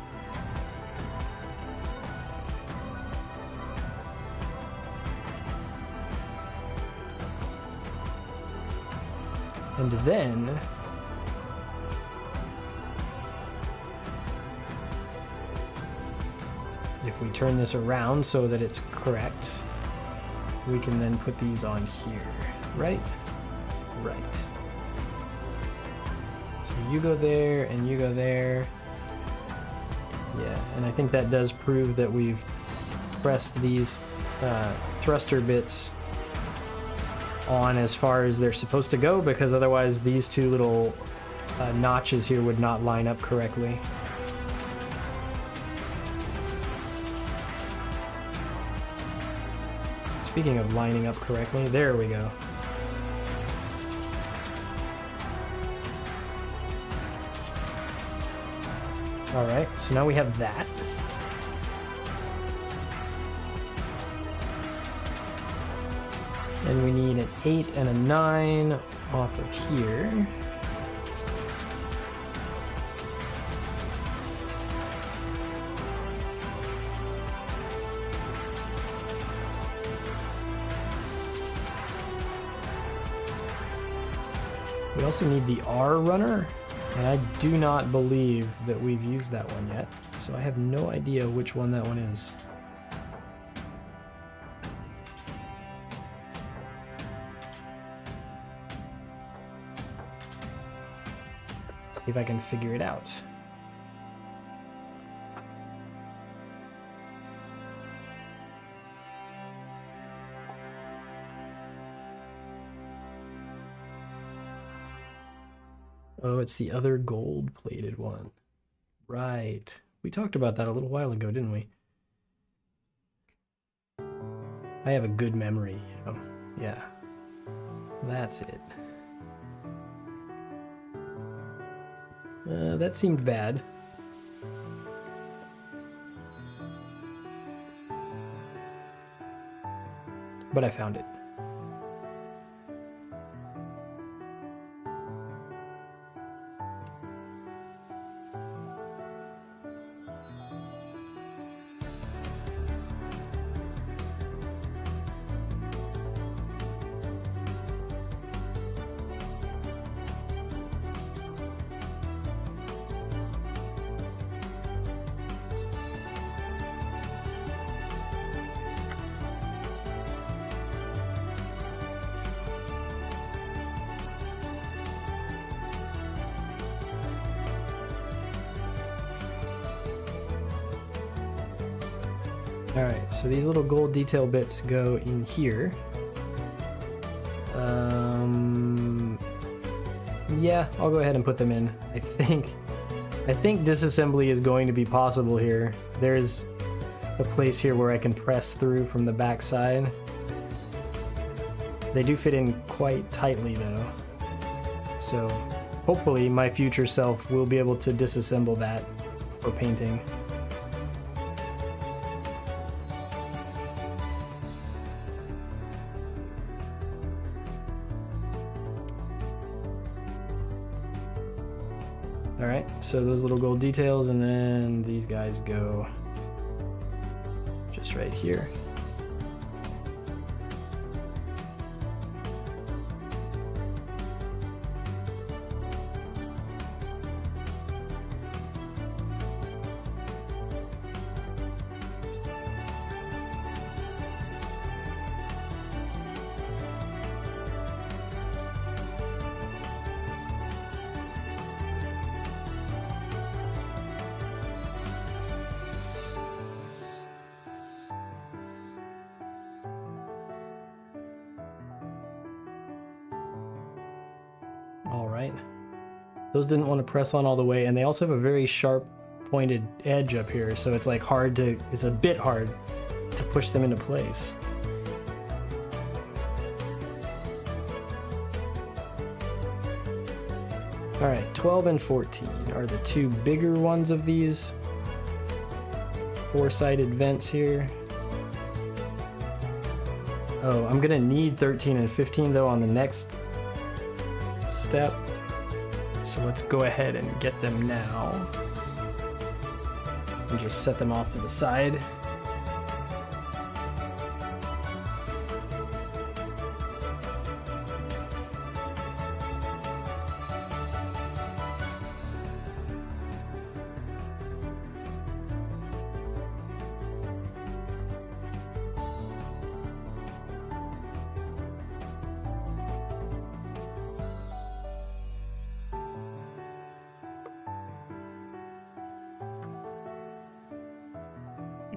And then if we turn this around so that it's correct, we can then put these on here, right? Right. So you go there and you go there. Yeah, and I think that does prove that we've pressed these thruster bits on as far as they're supposed to go, because otherwise these two little notches here would not line up correctly. Speaking of lining up correctly, there we go. All right, so now we have that. And we need an 8 and a 9 off of here. We also need the R runner, and I do not believe that we've used that one yet, so I have no idea which one that one is. See if I can figure it out. Oh, it's the other gold-plated one. Right. We talked about that a little while ago, didn't we? I have a good memory, you know. Yeah. That's it. That seemed bad. But I found it. Alright, so these little gold detail bits go in here. Yeah, I'll go ahead and put them in. I think disassembly is going to be possible here. There's a place here where I can press through from the back side. They do fit in quite tightly though. So hopefully my future self will be able to disassemble that for painting. Alright, so those little gold details, and then these guys go just right here. Alright. Those didn't want to press on all the way, and they also have a very sharp pointed edge up here, so it's like it's a bit hard to push them into place. Alright, 12 and 14 are the two bigger ones of these four-sided vents here. Oh, I'm gonna need 13 and 15 though on the next step. So let's go ahead and get them now. And just set them off to the side.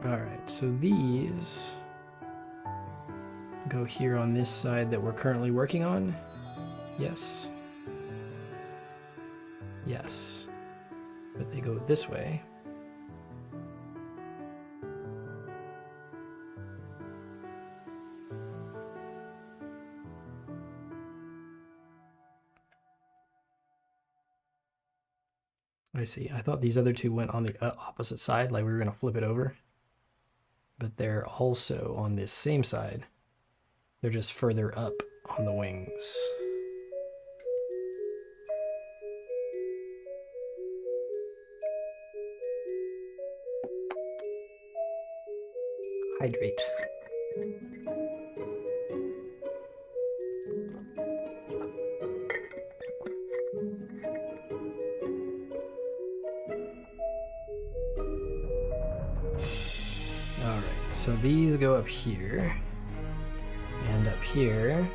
Alright, so these go here on this side that we're currently working on. Yes. Yes. But they go this way. I see. I thought these other two went on the opposite side, like we were going to flip it over. But they're also on this same side. They're just further up on the wings. Hydrate. So these go up here, and up here.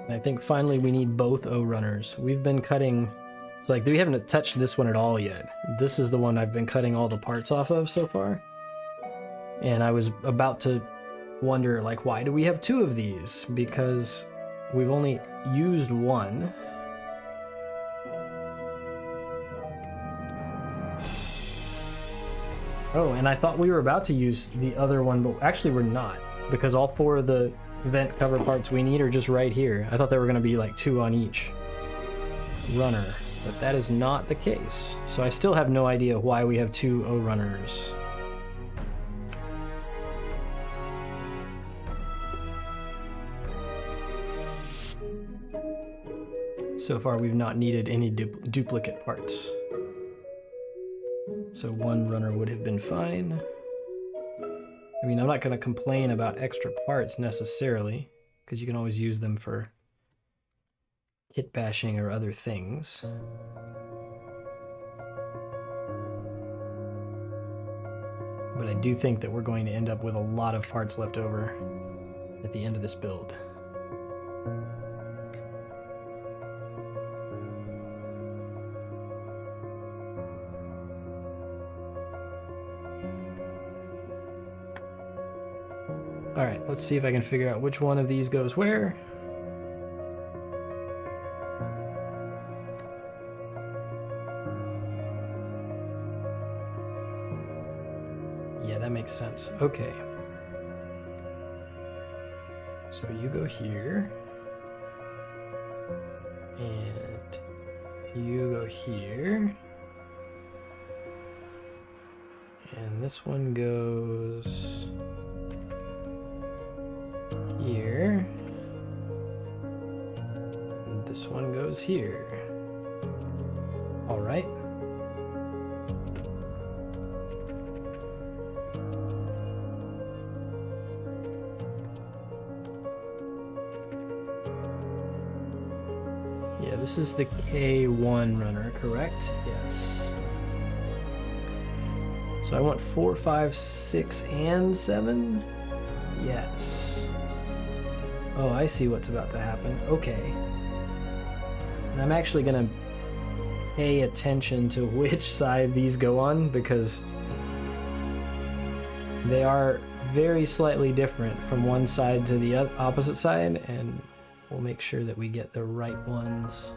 And I think finally we need both O runners. We've been cutting So like we haven't touched this one at all yet. This is the one I've been cutting all the parts off of so far. And I was about to wonder, like, why do we have two of these? Because we've only used one. Oh, and I thought we were about to use the other one, but actually we're not, because all four of the vent cover parts we need are just right here. I thought there were going to be like two on each runner, but that is not the case. So I still have no idea why we have two O runners. So far we've not needed any duplicate parts. So one runner would have been fine. I mean, I'm not going to complain about extra parts necessarily, because you can always use them for kit bashing or other things. But I do think that we're going to end up with a lot of parts left over at the end of this build. Alright, let's see if I can figure out which one of these goes where. Yeah, that makes sense. Okay. So you go here. And you go here. And this one goes here. And this one goes here. All right. Yeah, this is the K1 runner, correct? Yes. So I want 4, 5, 6, and 7? Yes. Oh, I see what's about to happen. Okay. And I'm actually gonna pay attention to which side these go on, because they are very slightly different from one side to the opposite side, and we'll make sure that we get the right ones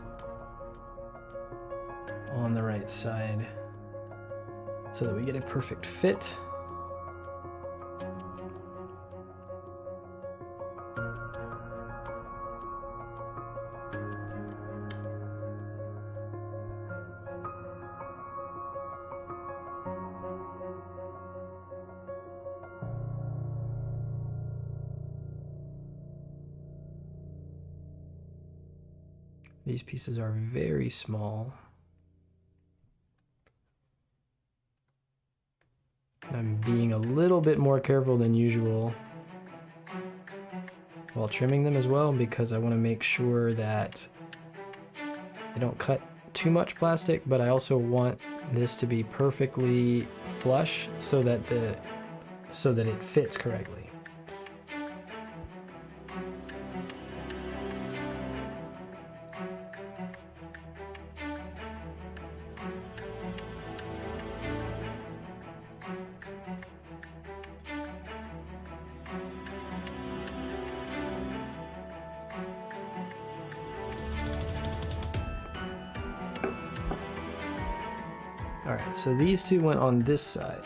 on the right side so that we get a perfect fit. These pieces are very small. I'm being a little bit more careful than usual while trimming them as well, because I want to make sure that I don't cut too much plastic, but I also want this to be perfectly flush so that it fits correctly. Alright, so these two went on this side.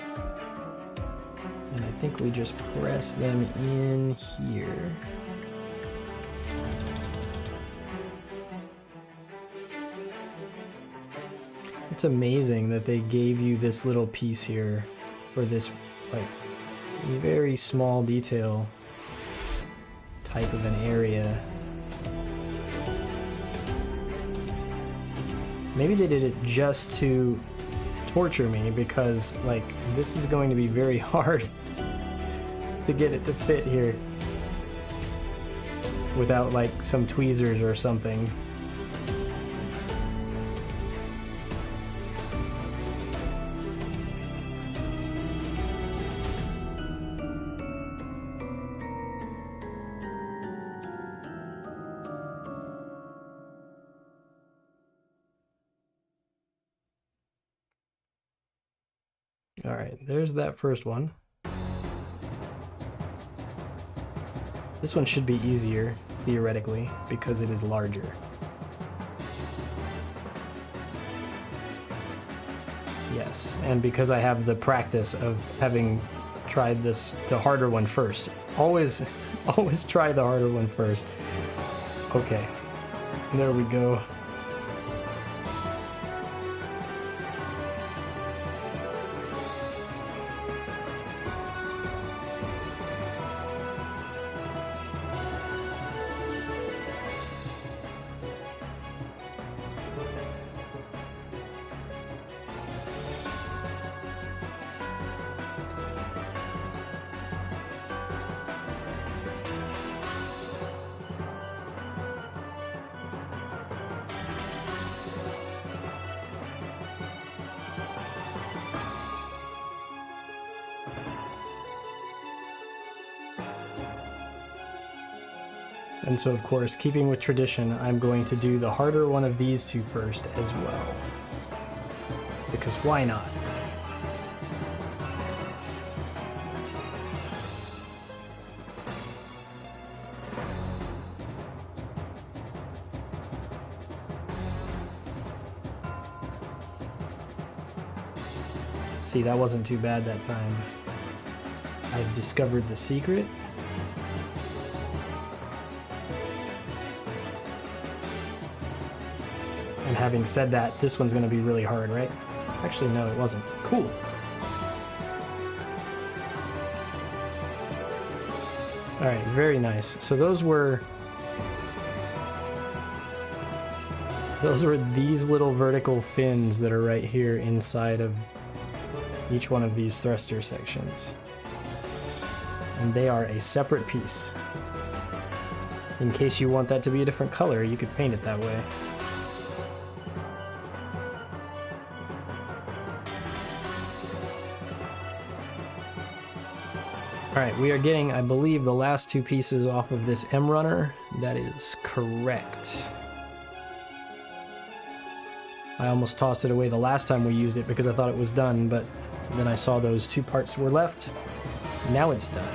And I think we just press them in here. It's amazing that they gave you this little piece here for this, like, very small detail type of an area. Maybe they did it just to torture me, because like this is going to be very hard to get it to fit here without like some tweezers or something. All right, there's that first one. This one should be easier, theoretically, because it is larger. Yes, and because I have the practice of having tried the harder one first. Always try the harder one first. Okay, there we go. And so, of course, keeping with tradition, I'm going to do the harder one of these two first as well. Because why not? See, that wasn't too bad that time. I've discovered the secret. And having said that, this one's going to be really hard, right? Actually, no, it wasn't. Cool. All right, very nice. So those were these little vertical fins that are right here inside of each one of these thruster sections. And they are a separate piece. In case you want that to be a different color, you could paint it that way. Alright, we are getting, I believe, the last two pieces off of this M runner. That is correct. I almost tossed it away the last time we used it because I thought it was done, but then I saw those two parts were left. Now it's done.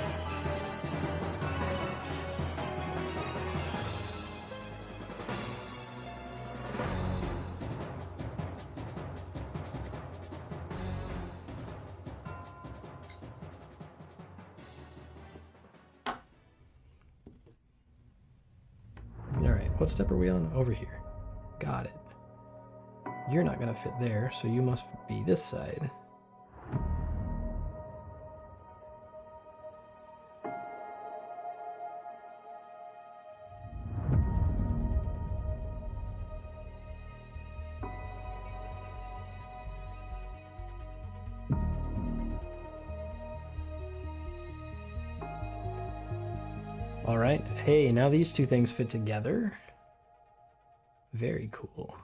What step are we on? Over here. Got it. You're not gonna fit there, so you must be this side. All right. Hey, now these two things fit together. Very cool.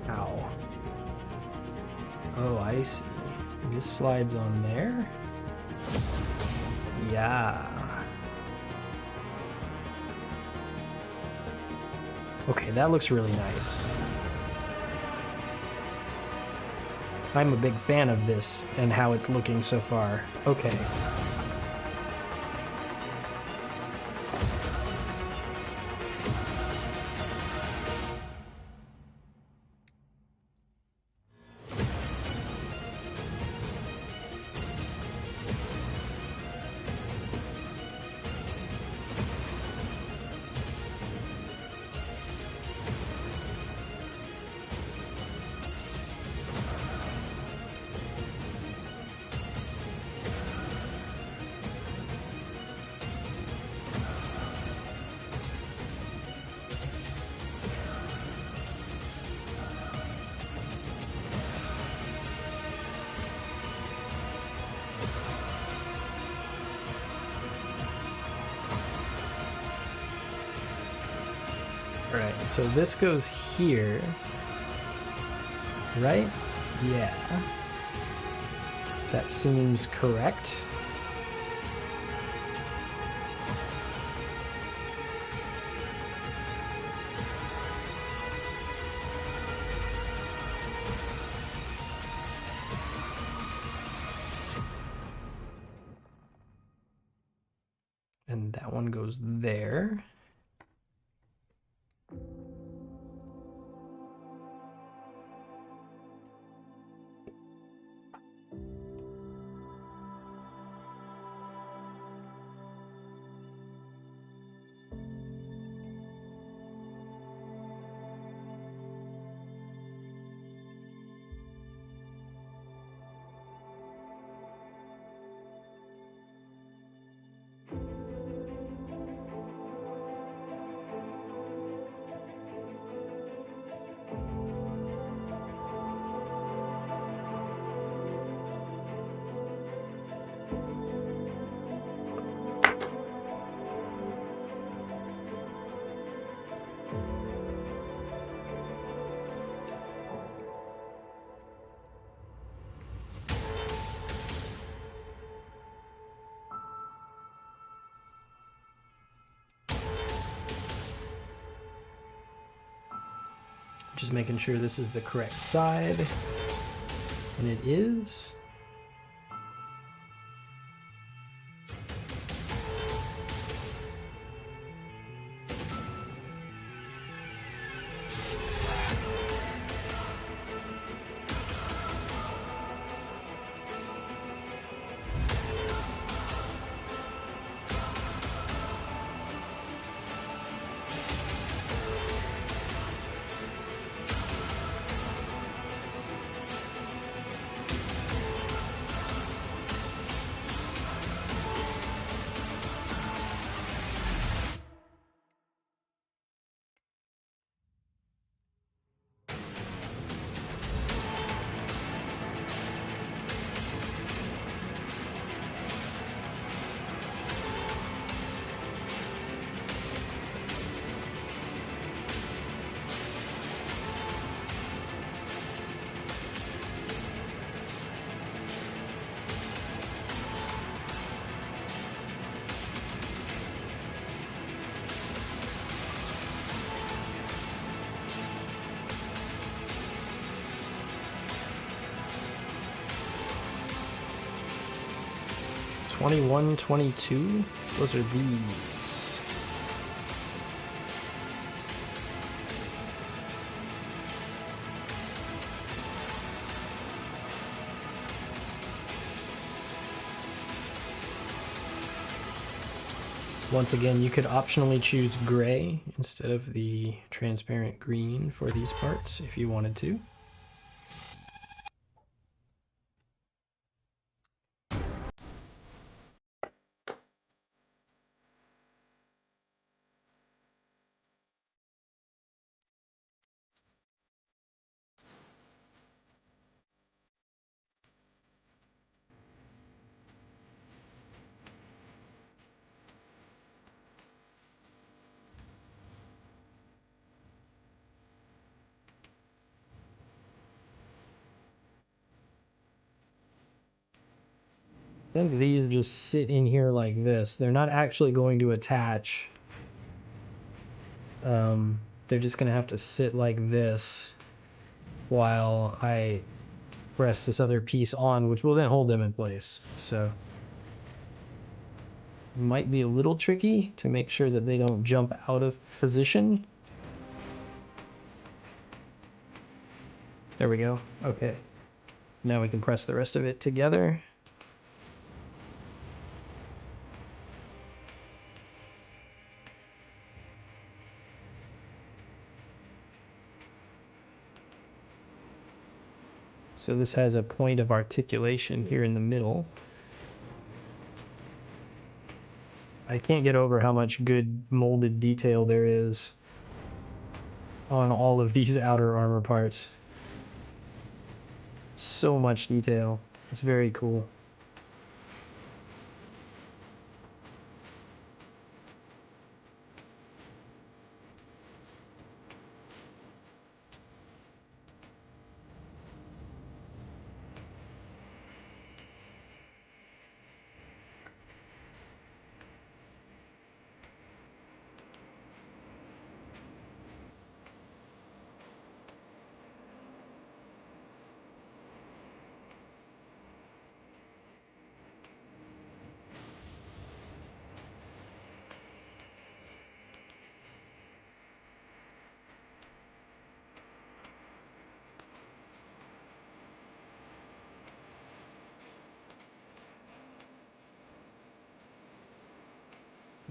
Ow. Oh, I see. This slides on there. Yeah. Okay, that looks really nice. I'm a big fan of this and how it's looking so far. Okay. Right, so this goes here, right? Yeah. That seems correct. That one goes there. Just making sure this is the correct side, and it is. '21, '22. Those are these. Once again, you could optionally choose gray instead of the transparent green for these parts if you wanted to. I think these just sit in here like this. They're not actually going to attach. They're just going to have to sit like this while I press this other piece on, which will then hold them in place. So it might be a little tricky to make sure that they don't jump out of position. There we go. Okay. Now we can press the rest of it together. So this has a point of articulation here in the middle. I can't get over how much good molded detail there is on all of these outer armor parts. So much detail. It's very cool.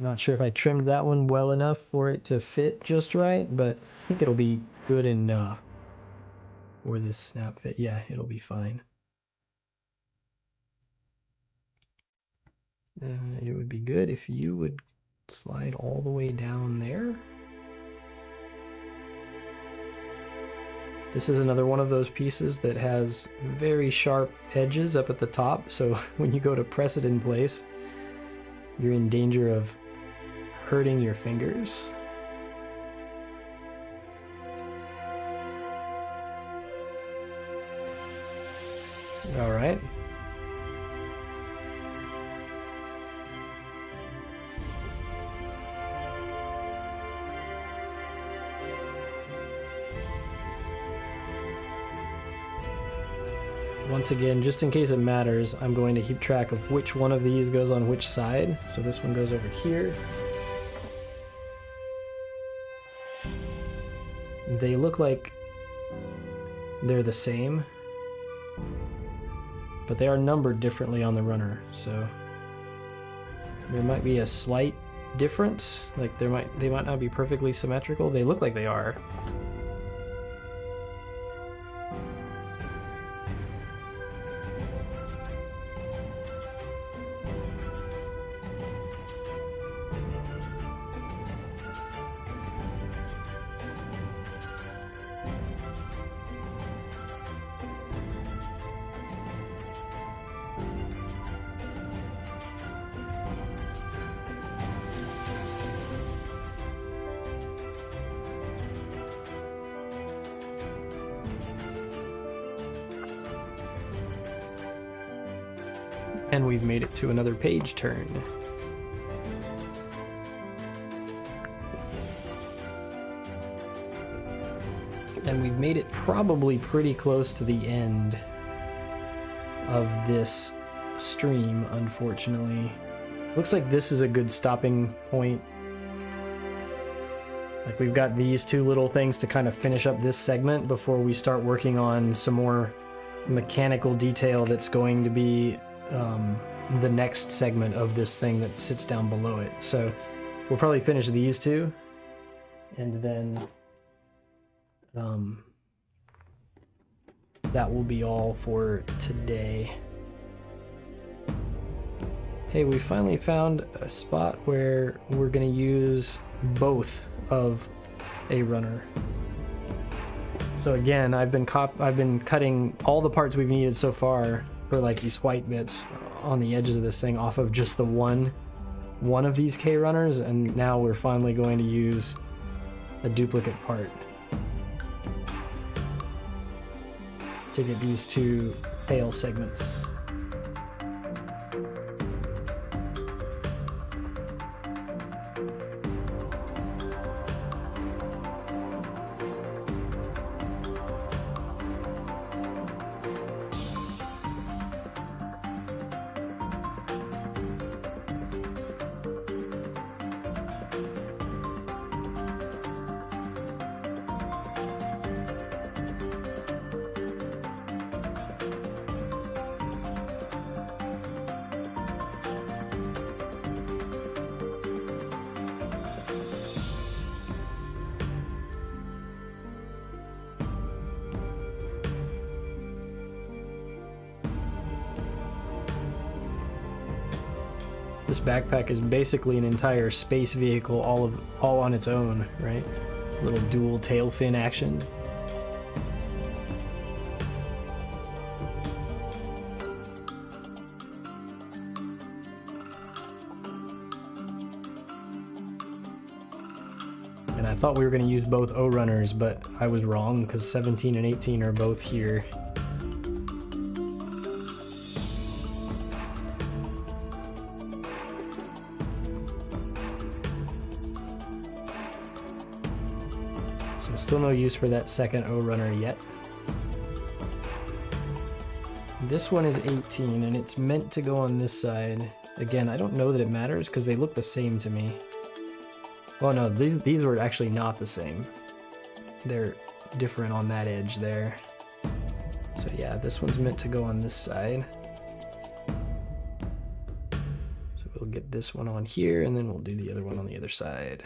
Not sure if I trimmed that one well enough for it to fit just right, but I think it'll be good enough for this snap fit. Yeah, it'll be fine. It would be good if you would slide all the way down there. This is another one of those pieces that has very sharp edges up at the top, so when you go to press it in place, you're in danger of hurting your fingers. All right. Once again, just in case it matters, I'm going to keep track of which one of these goes on which side. So this one goes over here. They look like they're the same, but they are numbered differently on the runner, so there might be a slight difference. Like they might not be perfectly symmetrical. They look like they are. And we've made it to another page turn. And we've made it probably pretty close to the end of this stream, unfortunately. Looks like this is a good stopping point. Like we've got these two little things to kind of finish up this segment before we start working on some more mechanical detail that's going to be the next segment of this thing that sits down below it. So we'll probably finish these two, and then that will be all for today. Hey, we finally found a spot where we're going to use both of a runner. So again, I've been cutting all the parts we've needed so far for like these white bits on the edges of this thing off of just the one of these K runners, and now we're finally going to use a duplicate part to get these two tail segments. This backpack is basically an entire space vehicle all on its own, right? Little dual tail fin action. And I thought we were going to use both O runners, but I was wrong because 17 and 18 are both here. So still no use for that second O runner yet. This one is 18 and it's meant to go on this side. Again, I don't know that it matters because they look the same to me. Well, no, these were actually not the same. They're different on that edge there. So yeah, this one's meant to go on this side. So we'll get put this one on here, and then we'll do the other one on the other side.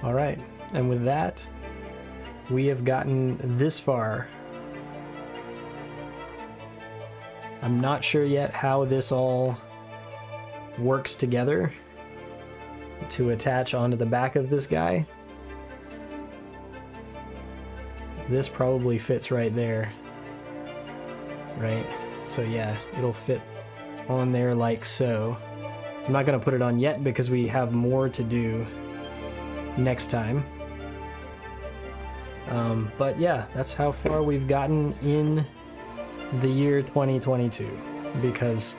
All right, and with that, we have gotten this far. I'm not sure yet how this all works together to attach onto the back of this guy. This probably fits right there, right? So yeah, it'll fit on there like so. I'm not gonna put it on yet because we have more to do next time. But yeah, that's how far we've gotten in the year 2022, because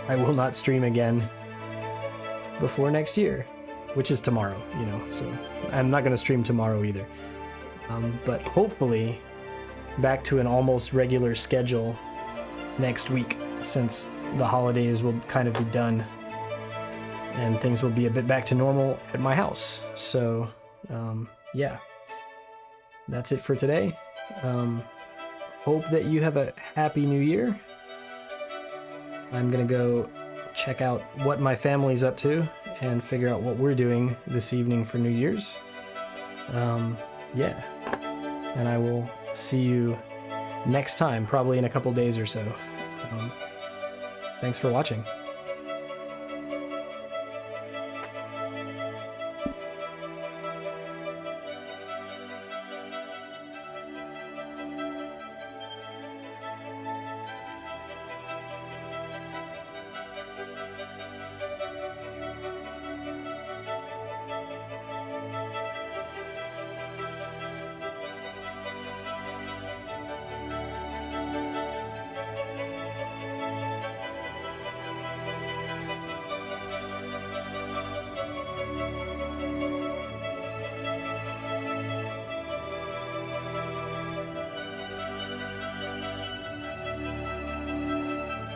I will not stream again before next year, which is tomorrow, you know, so I'm not going to stream tomorrow either. But hopefully back to an almost regular schedule next week, since the holidays will kind of be done and things will be a bit back to normal at my house. So yeah, that's it for today. Hope that you have a happy new year. I'm gonna go check out what my family's up to and figure out what we're doing this evening for New Year's. Yeah, and I will see you next time, probably in a couple days or so. Thanks for watching.